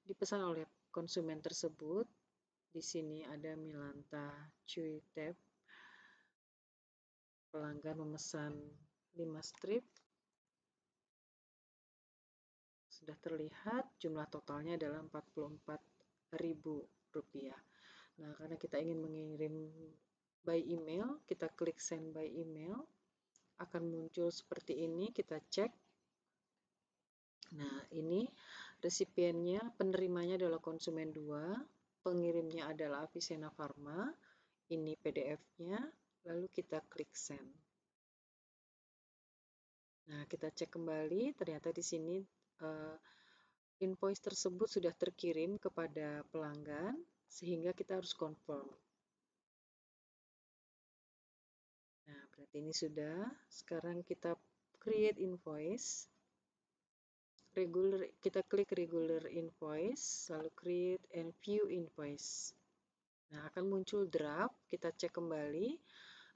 dipesan oleh konsumen tersebut. Di sini ada Milanta Chewy Tab. Pelanggan memesan 5 strip. Sudah terlihat jumlah totalnya adalah Rp44.000. Nah, karena kita ingin mengirim by email, kita klik send by email. Akan muncul seperti ini, kita cek. Nah, ini resipiennya, penerimanya adalah konsumen 2, pengirimnya adalah Avicenna Pharma. Ini PDF-nya, lalu kita klik send. Nah, kita cek kembali, ternyata di sini invoice tersebut sudah terkirim kepada pelanggan, sehingga kita harus confirm. Nah, berarti ini sudah. Sekarang kita create invoice. Kita klik regular invoice, lalu create and view invoice. Nah, akan muncul draft. Kita cek kembali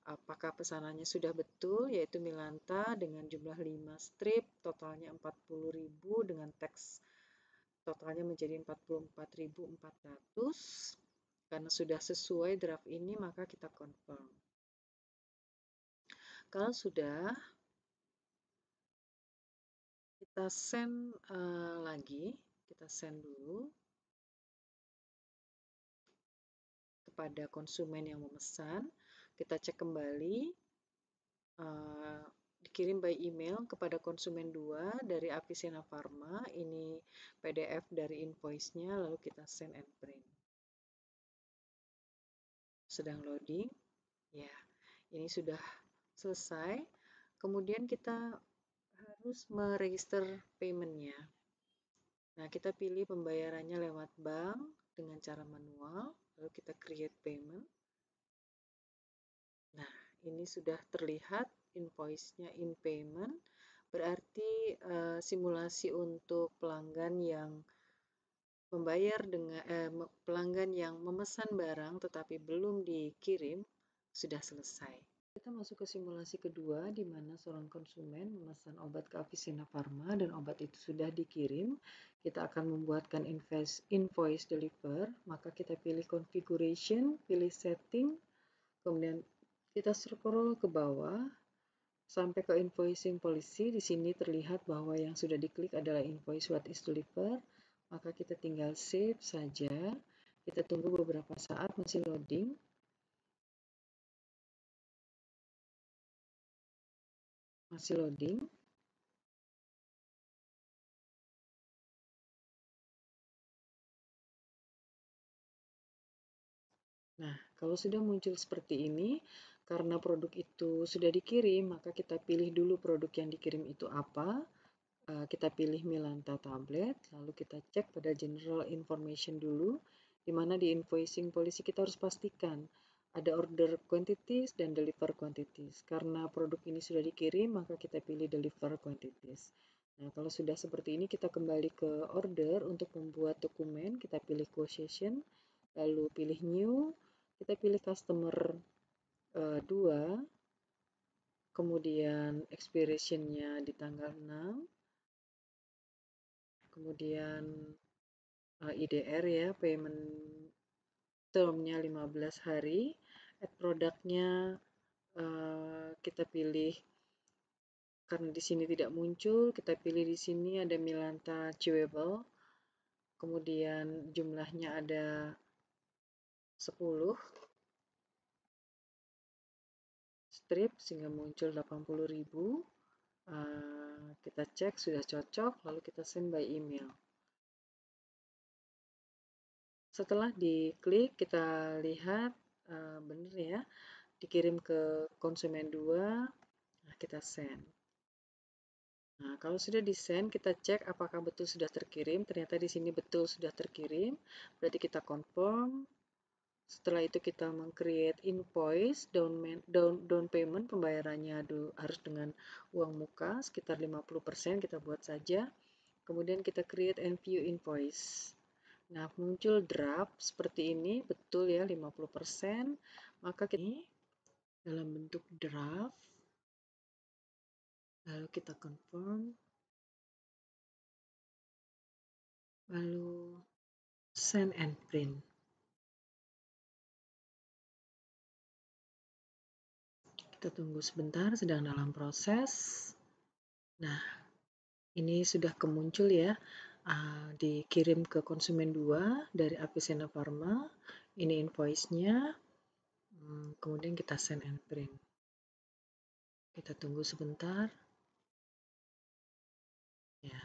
apakah pesanannya sudah betul, yaitu Milanta dengan jumlah 5 strip, totalnya 40.000 dengan teks totalnya menjadi 44.400. Karena sudah sesuai draft ini, maka kita confirm. Kalau sudah, kita send lagi, kita send dulu kepada konsumen yang memesan. Kita cek kembali, dikirim by email kepada konsumen 2 dari Avicenna Pharma. Ini PDF dari invoice-nya, lalu kita send and print. Sedang loading. Ya, ini sudah selesai. Kemudian kita harus meregister payment-nya. Nah, kita pilih pembayarannya lewat bank dengan cara manual, lalu kita create payment. Nah, ini sudah terlihat invoice-nya in payment, berarti simulasi untuk pelanggan yang membayar dengan pelanggan yang memesan barang tetapi belum dikirim sudah selesai. Kita masuk ke simulasi kedua, di mana seorang konsumen memesan obat ke Avicenna Pharma dan obat itu sudah dikirim. Kita akan membuatkan invoice deliver, maka kita pilih configuration, pilih setting, kemudian kita scroll ke bawah, Sampai ke invoicing policy, di sini terlihat bahwa yang sudah diklik adalah invoice what is delivered, maka kita tinggal save saja. Kita tunggu beberapa saat masih loading. Masih loading. Nah, kalau sudah muncul seperti ini, karena produk itu sudah dikirim, maka kita pilih dulu produk yang dikirim itu apa. Kita pilih Milanta tablet, lalu kita cek pada general information dulu, di mana di invoicing policy kita harus pastikan ada order quantities dan deliver quantities. Karena produk ini sudah dikirim, maka kita pilih deliver quantities. Nah, kalau sudah seperti ini, kita kembali ke order untuk membuat dokumen, kita pilih quotation, lalu pilih new, kita pilih customer 2, kemudian expiration-nya di tanggal 6, kemudian IDR ya, payment term-nya 15 hari, add product-nya kita pilih, karena di sini tidak muncul, kita pilih di sini ada Milanta Chewable, kemudian jumlahnya ada 10 strip sehingga muncul 80.000. Kita cek sudah cocok, lalu kita send by email. Setelah diklik, kita lihat benar ya, dikirim ke konsumen 2, nah kita send. Nah, kalau sudah di-send, kita cek apakah betul sudah terkirim. Ternyata di sini betul sudah terkirim, berarti kita confirm. Setelah itu kita meng-create invoice, down payment, pembayarannya harus dengan uang muka, sekitar 50% kita buat saja. Kemudian kita create and view invoice. Nah, muncul draft seperti ini, betul ya 50%, maka kita dalam bentuk draft, lalu kita confirm, lalu send and print. Kita tunggu sebentar, sedang dalam proses. Nah, ini sudah kemuncul ya, dikirim ke konsumen 2 dari Avicenna Pharma. Ini invoice-nya, kemudian kita send and print. Kita tunggu sebentar. Ya,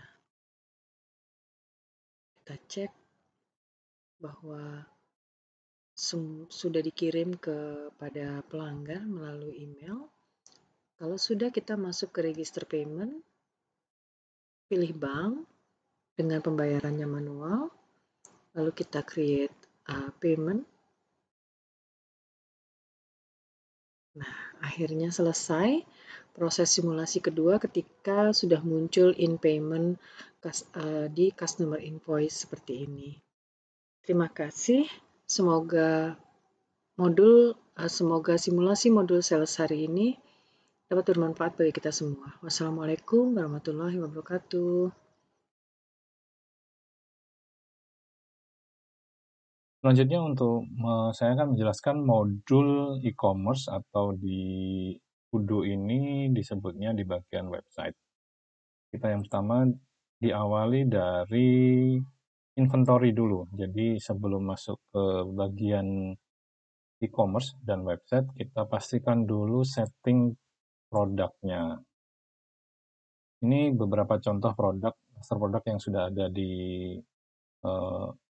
kita cek bahwa sudah dikirim kepada pelanggan melalui email. Kalau sudah, kita masuk ke register payment, pilih bank dengan pembayarannya manual, lalu kita create payment. Nah, akhirnya selesai proses simulasi kedua ketika sudah muncul in payment di customer invoice seperti ini. Terima kasih. Semoga simulasi modul sales hari ini dapat bermanfaat bagi kita semua. Wassalamualaikum warahmatullahi wabarakatuh. Selanjutnya saya akan menjelaskan modul e-commerce atau di Udo ini disebutnya di bagian website. Kita yang pertama diawali dari inventory dulu. Jadi sebelum masuk ke bagian e-commerce dan website, kita pastikan dulu setting produknya. Ini beberapa contoh master produk yang sudah ada di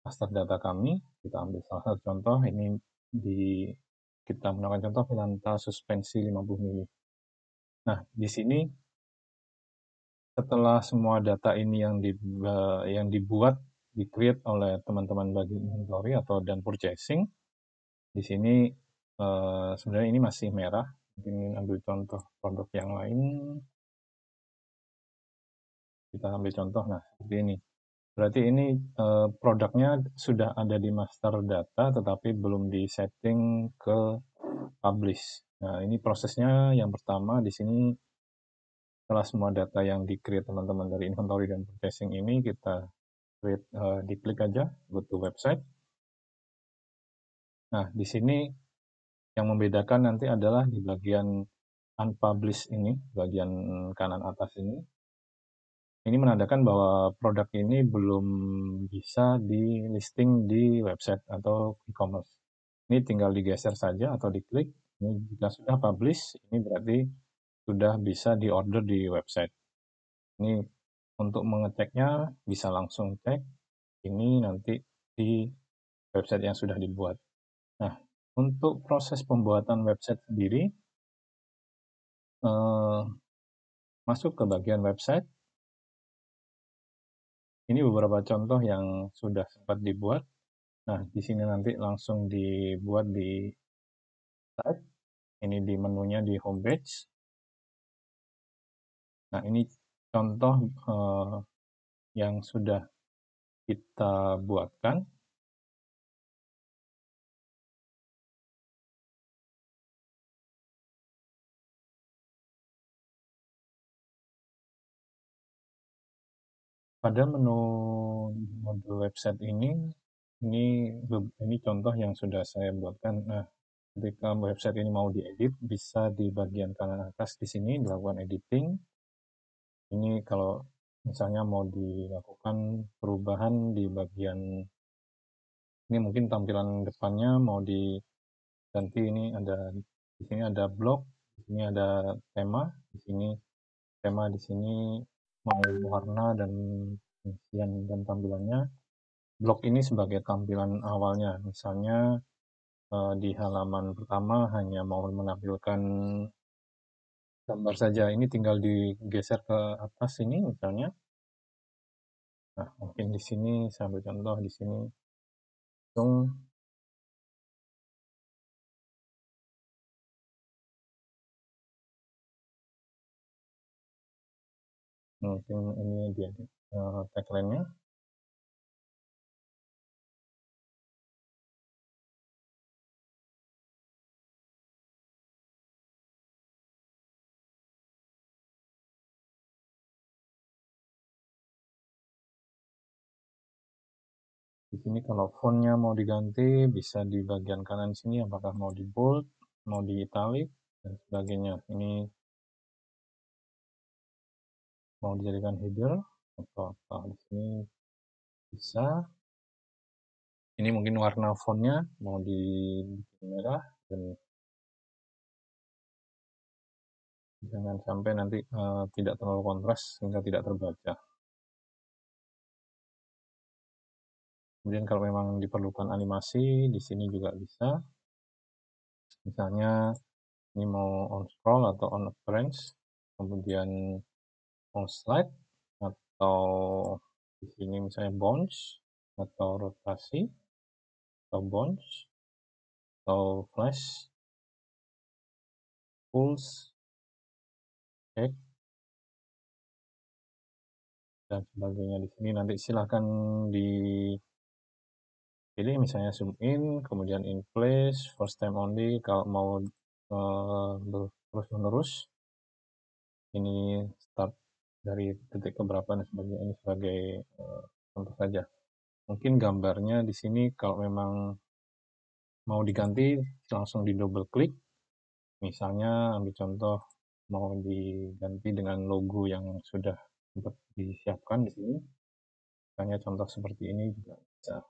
master data kami. Kita ambil salah satu contoh, ini kita menggunakan contoh Milanta suspensi 50 ml. Nah, di sini setelah semua data ini yang dibuat, di-create oleh teman-teman bagian inventory dan purchasing, di sini sebenarnya ini masih merah. Mungkin ambil contoh produk yang lain. Kita ambil contoh, nah seperti ini. Berarti ini produknya sudah ada di master data, tetapi belum di-setting ke publish. Nah, ini prosesnya yang pertama di sini. Setelah semua data yang di-create teman-teman dari inventory dan purchasing ini, kita diklik aja, go to website. Nah, di sini yang membedakan nanti adalah di bagian unpublished ini, bagian kanan atas ini menandakan bahwa produk ini belum bisa di listing di website atau e-commerce. Ini tinggal digeser saja atau diklik. Ini jika sudah publish, ini berarti sudah bisa di-order di website. Ini untuk mengeceknya bisa langsung cek ini nanti di website yang sudah dibuat. Nah, untuk proses pembuatan website sendiri, masuk ke bagian website. Ini beberapa contoh yang sudah sempat dibuat. Nah, di sini nanti langsung dibuat di site. Ini di menunya di homepage. Nah, ini contoh yang sudah kita buatkan. Pada menu modul website ini contoh yang sudah saya buatkan. Nah, ketika website ini mau diedit, bisa di bagian kanan atas di sini dilakukan editing. Ini kalau misalnya mau dilakukan perubahan di bagian ini, mungkin tampilan depannya mau diganti. Ini ada di sini ada blog, di sini ada tema, di sini tema, di sini mau warna dan isian dan tampilannya. Blog ini sebagai tampilan awalnya, misalnya di halaman pertama hanya mau menampilkan gambar saja, ini tinggal digeser ke atas ini misalnya. Nah, mungkin di sini saya ambil contoh di sini langsung mungkin ini dia tagline-nya. Di sini kalau fontnya mau diganti, bisa di bagian kanan sini, apakah mau di bold, mau di italic, dan sebagainya. Ini mau dijadikan header atau apa. Di sini bisa. Ini mungkin warna fontnya mau dibikin merah, dan jangan sampai nanti tidak terlalu kontras sehingga tidak terbaca. Kemudian kalau memang diperlukan animasi, di sini juga bisa. Misalnya ini mau on scroll atau on appearance, kemudian on slide, atau di sini misalnya bounce, atau rotasi, atau bounce, atau flash, pulse, check, dan sebagainya. Di sini nanti silahkan dipilih, misalnya zoom in, kemudian in place, first time only. Kalau mau terus-menerus, ini start dari detik keberapa dan sebagainya. Ini sebagai contoh saja. Mungkin gambarnya di sini kalau memang mau diganti langsung di double klik. Misalnya ambil contoh mau diganti dengan logo yang sudah disiapkan di sini. Misalnya contoh seperti ini juga bisa.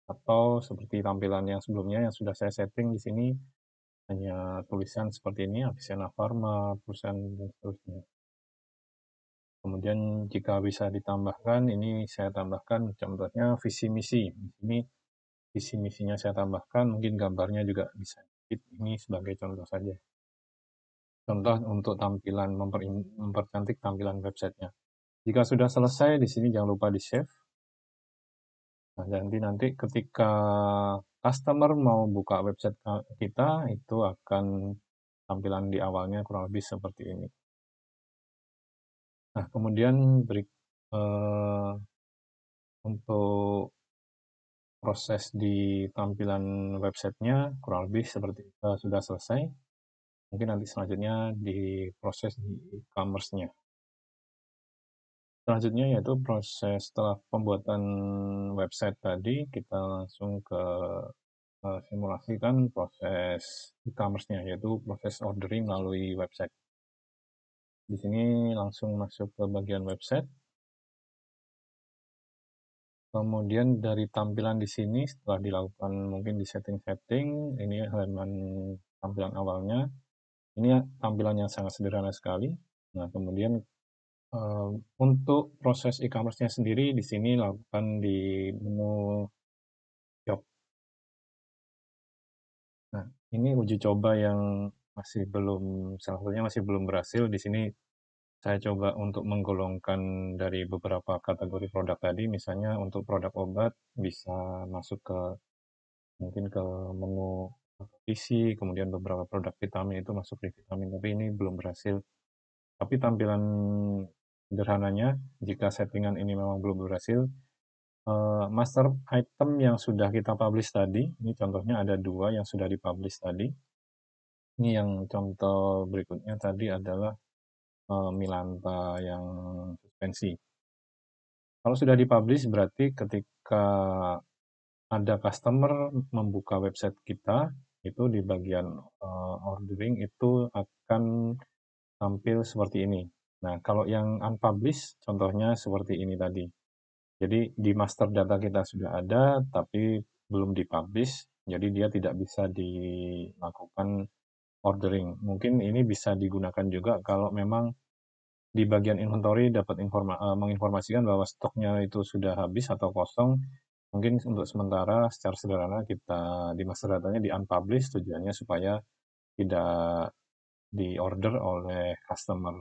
Atau seperti tampilan yang sebelumnya yang sudah saya setting di sini hanya tulisan seperti ini, Avicenna Pharma, perusahaan dan seterusnya. Kemudian jika bisa ditambahkan, ini saya tambahkan contohnya visi misi. Di sini visi misinya saya tambahkan, mungkin gambarnya juga bisa. Ini sebagai contoh saja. Contoh untuk tampilan, mempercantik tampilan websitenya. Jika sudah selesai, di sini jangan lupa di-save. Nah, jadi nanti ketika customer mau buka website kita, itu akan tampilan di awalnya kurang lebih seperti ini. Nah, kemudian untuk proses di tampilan websitenya kurang lebih seperti sudah selesai. Mungkin nanti selanjutnya di proses di e-commerce-nya. Selanjutnya yaitu proses setelah pembuatan website tadi, kita langsung ke simulasikan proses e-commerce-nya, yaitu proses ordering melalui website. Di sini langsung masuk ke bagian website. Kemudian dari tampilan di sini setelah dilakukan mungkin di setting-setting, ini halaman tampilan awalnya. Ini tampilan yang sangat sederhana sekali. Nah, kemudian untuk proses e-commerce-nya sendiri di sini lakukan di menu shop. Nah, ini uji coba yang salah satunya masih belum berhasil. Di sini saya coba untuk menggolongkan dari beberapa kategori produk tadi, misalnya untuk produk obat bisa masuk ke mungkin ke menu PC, kemudian beberapa produk vitamin itu masuk di vitamin, tapi ini belum berhasil. Tapi tampilan sederhananya, jika settingan ini memang belum berhasil, master item yang sudah kita publish tadi, ini contohnya ada 2 yang sudah dipublish tadi. Ini yang contoh berikutnya tadi adalah Milanta yang suspensi. Kalau sudah dipublish berarti ketika ada customer membuka website kita, itu di bagian ordering itu akan tampil seperti ini. Nah, kalau yang unpublished contohnya seperti ini tadi. Jadi di master data kita sudah ada tapi belum dipublish, jadi dia tidak bisa dilakukan ordering. Mungkin ini bisa digunakan juga kalau memang di bagian inventory dapat menginformasikan bahwa stoknya itu sudah habis atau kosong, mungkin untuk sementara secara sederhana kita di master datanya di unpublish, tujuannya supaya tidak di-order oleh customer.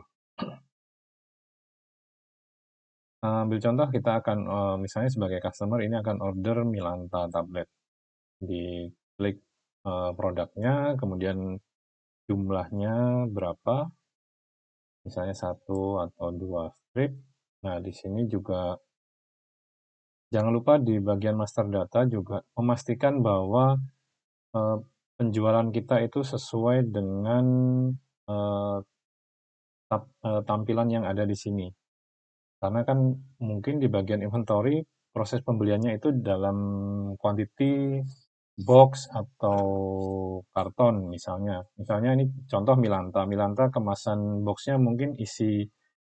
Ambil contoh kita akan misalnya sebagai customer ini akan order Milanta tablet. Diklik produknya, kemudian jumlahnya berapa, misalnya 1 atau 2 strip. Nah, di sini juga jangan lupa di bagian master data juga memastikan bahwa penjualan kita itu sesuai dengan tampilan yang ada di sini. Karena kan mungkin di bagian inventory proses pembeliannya itu dalam quantity box atau karton misalnya. Misalnya ini contoh Milanta. Milanta kemasan boxnya mungkin isi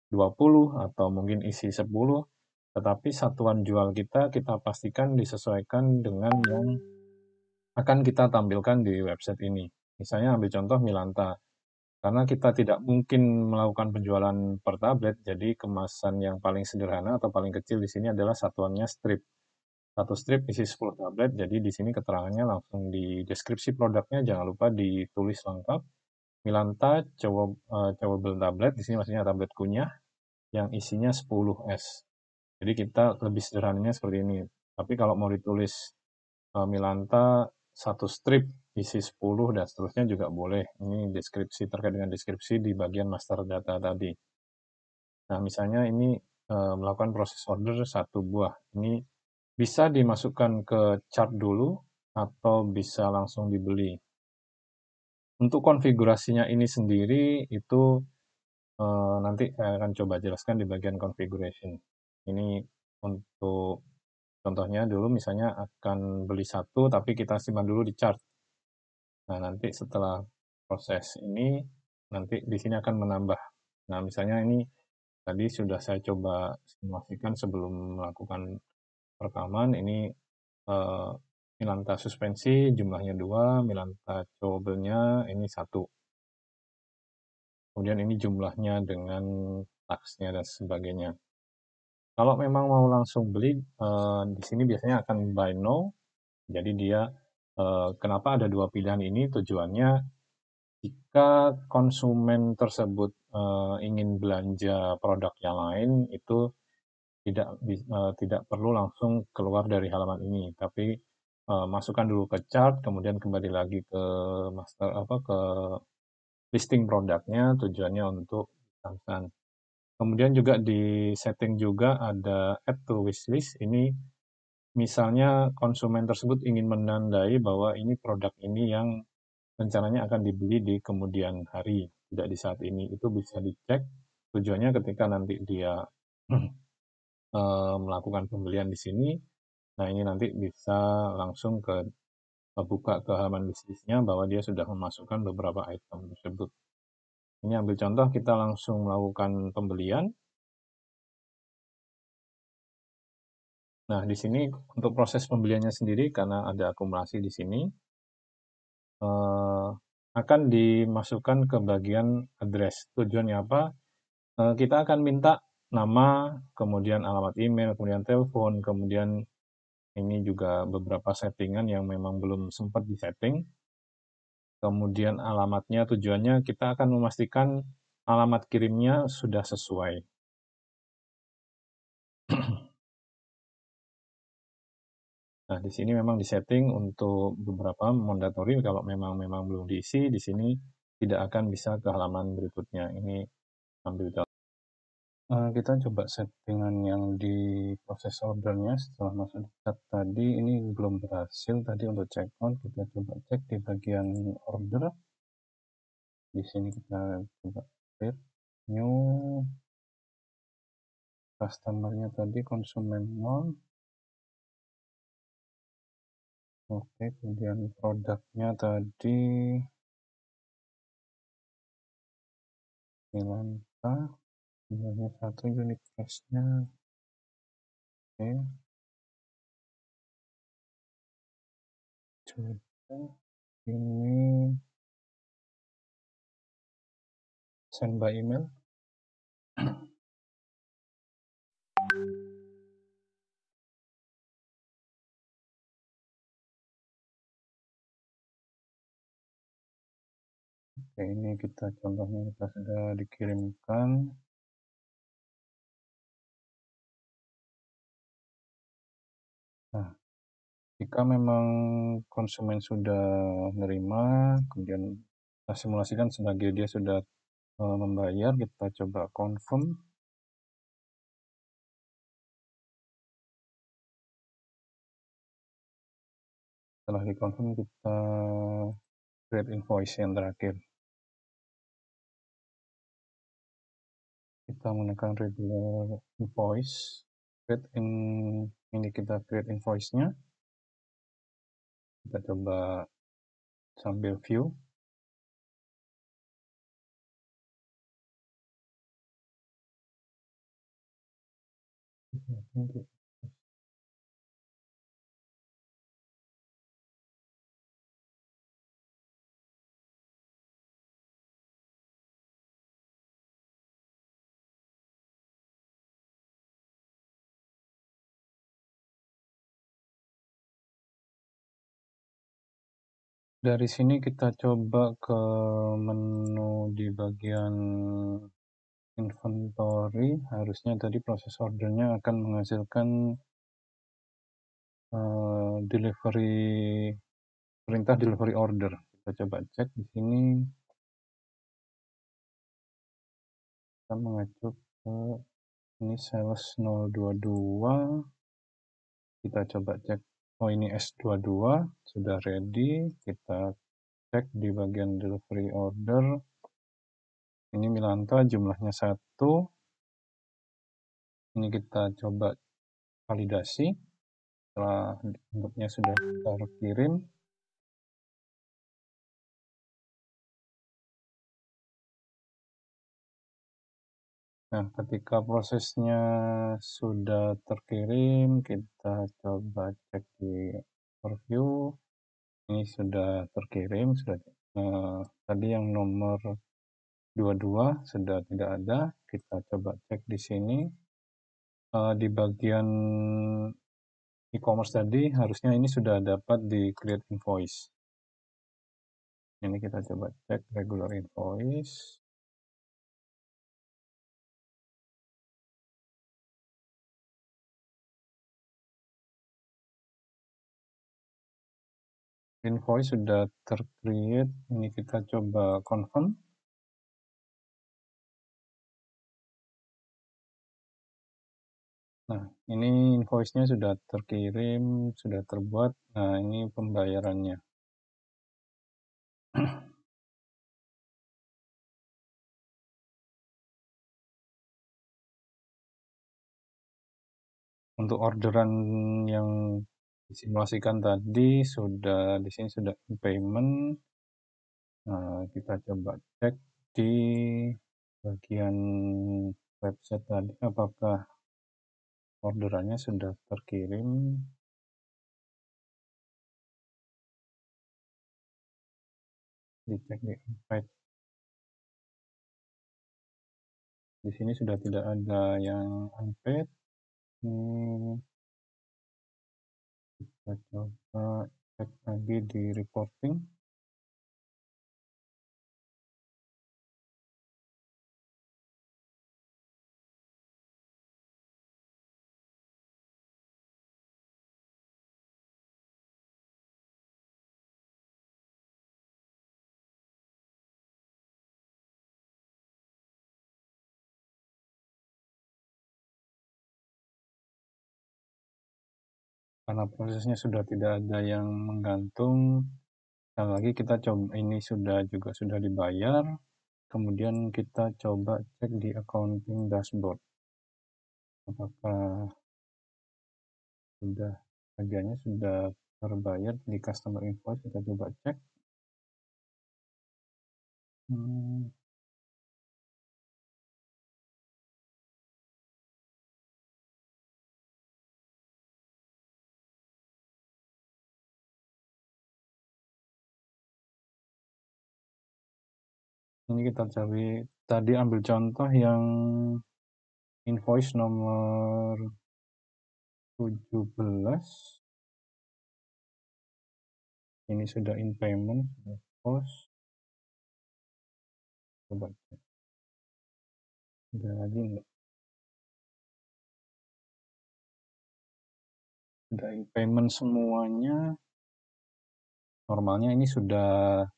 20 atau mungkin isi 10, tetapi satuan jual kita pastikan disesuaikan dengan yang akan kita tampilkan di website ini. Misalnya ambil contoh Milanta. Karena kita tidak mungkin melakukan penjualan per tablet, jadi kemasan yang paling sederhana atau paling kecil di sini adalah satuannya strip. Satu strip isi 10 tablet, jadi di sini keterangannya langsung di deskripsi produknya, jangan lupa ditulis lengkap. Milanta chewable tablet, di sini maksudnya tablet kunyah, yang isinya 10S. Jadi kita lebih sederhananya seperti ini. Tapi kalau mau ditulis Milanta satu strip isi 10 dan seterusnya juga boleh. Ini deskripsi terkait dengan deskripsi di bagian master data tadi. Nah, misalnya ini melakukan proses order 1 buah. Ini bisa dimasukkan ke chart dulu atau bisa langsung dibeli. Untuk konfigurasinya ini sendiri itu nanti saya akan coba jelaskan di bagian configuration. Ini untuk contohnya dulu misalnya akan beli 1 tapi kita simpan dulu di chart. Nah, nanti setelah proses ini, nanti di sini akan menambah. Nah, misalnya ini tadi sudah saya coba simulasikan sebelum melakukan rekaman. Ini Milanta suspensi jumlahnya 2, Milanta chewable-nya ini 1. Kemudian ini jumlahnya dengan tax-nya dan sebagainya. Kalau memang mau langsung beli, di sini biasanya akan buy now. Jadi dia kenapa ada 2 pilihan ini tujuannya jika konsumen tersebut ingin belanja produk yang lain itu tidak perlu langsung keluar dari halaman ini, tapi masukkan dulu ke chart, kemudian kembali lagi ke ke listing produknya, tujuannya untuk pesan. Kemudian juga di setting juga ada add to wishlist. Ini misalnya konsumen tersebut ingin menandai bahwa ini produk ini yang rencananya akan dibeli di kemudian hari, tidak di saat ini. Itu bisa dicek. Tujuannya ketika nanti dia melakukan pembelian di sini, nah ini nanti bisa langsung buka ke halaman bisnisnya bahwa dia sudah memasukkan beberapa item tersebut. Ini ambil contoh, kita langsung melakukan pembelian. Nah, di sini untuk proses pembeliannya sendiri, karena ada akumulasi di sini, akan dimasukkan ke bagian address. Tujuannya apa? Kita akan minta nama, kemudian alamat email, kemudian telepon, kemudian ini juga beberapa settingan yang memang belum sempat disetting. Kemudian alamatnya, tujuannya kita akan memastikan alamat kirimnya sudah sesuai. Nah, di sini memang disetting untuk beberapa mandatory, kalau memang belum diisi, di sini tidak akan bisa ke halaman berikutnya. Ini ambil contoh. Kita coba settingan yang di proses ordernya setelah masuk di tab tadi, ini belum berhasil tadi untuk check out. Kita coba cek di bagian order. Di sini kita coba create new, customer-nya tadi konsumen 0. Oke, kemudian produknya tadi Milanta, jumlahnya 1, unit price-nya. Oke. Coba ini send by email. Oke, ini kita contohnya kita sudah dikirimkan. Nah, jika memang konsumen sudah menerima, kemudian kita simulasikan sebagai dia sudah membayar, kita coba confirm. Setelah dikonfirm, kita create invoice yang terakhir. Kita menggunakan regular invoice. Ini kita create invoice-nya. Kita coba sambil view. Dari sini kita coba ke menu di bagian inventory. Harusnya tadi proses ordernya akan menghasilkan perintah delivery order. Kita coba cek di sini. Kita mengacu ke ini sales 022. Kita coba cek. Oh, ini S22 sudah ready. Kita cek di bagian delivery order. Ini Milanta jumlahnya 1. Ini kita coba validasi. Setelah bentuknya sudah terkirim. Nah, ketika prosesnya sudah terkirim, kita coba cek di overview. Ini sudah terkirim, tadi yang nomor 22 sudah tidak ada. Kita coba cek di sini. Di bagian e-commerce tadi harusnya ini sudah dapat di create invoice. Ini kita coba cek regular invoice. Invoice sudah tercreate. Ini kita coba confirm. Nah, ini invoice-nya sudah terkirim, sudah terbuat. Nah, ini pembayarannya. Untuk orderan yang disimulasikan tadi sudah di sini sudah payment. Nah, kita coba cek di bagian website tadi, apakah orderannya sudah terkirim. Dicek di invite. Di sini sudah tidak ada yang unpaid. Kita coba cek lagi di reporting. Karena prosesnya sudah tidak ada yang menggantung, sekali lagi kita coba, ini sudah dibayar, kemudian kita coba cek di accounting dashboard, apakah bagiannya sudah terbayar di customer invoice. Kita coba cek. Ini kita cari, tadi ambil contoh yang invoice nomor 17. Ini sudah in payment, post. Coba cek. Ada lagi enggak? Sudah in payment semuanya. Normalnya ini sudah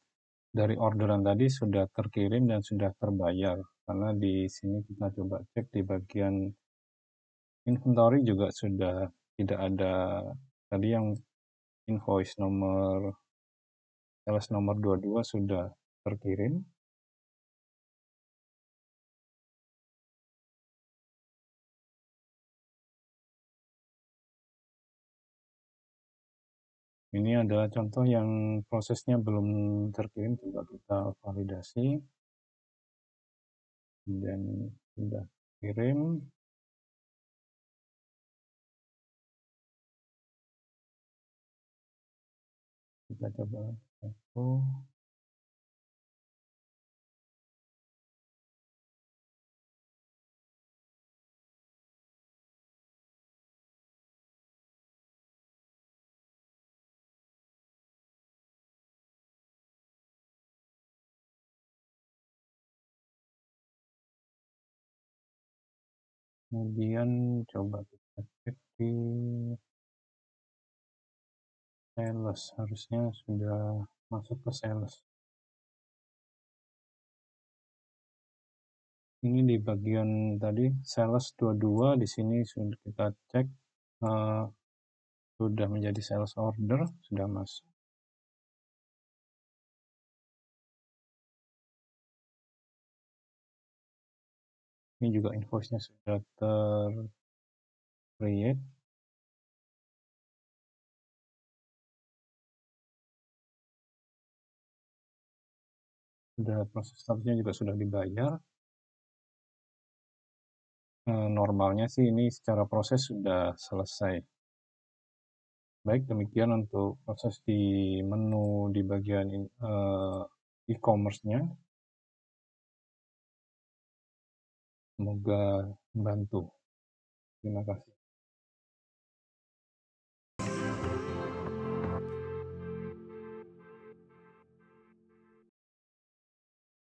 dari orderan tadi sudah terkirim dan sudah terbayar. Karena di sini kita coba cek di bagian inventory juga sudah tidak ada. Tadi yang invoice nomor sales nomor 22 sudah terkirim. Ini adalah contoh yang prosesnya belum terkirim, coba kita validasi. Dan sudah kirim. Kita coba aku. Kemudian coba kita cek di sales, harusnya sudah masuk ke sales. Ini di bagian tadi sales 22, di sini sudah kita cek sudah menjadi sales order, sudah masuk. Ini juga invoice-nya sudah create. Sudah proses statusnya juga sudah dibayar. Normalnya sih ini secara proses sudah selesai. Baik, demikian untuk proses di menu di bagian e-commerce-nya. Semoga membantu. Terima kasih.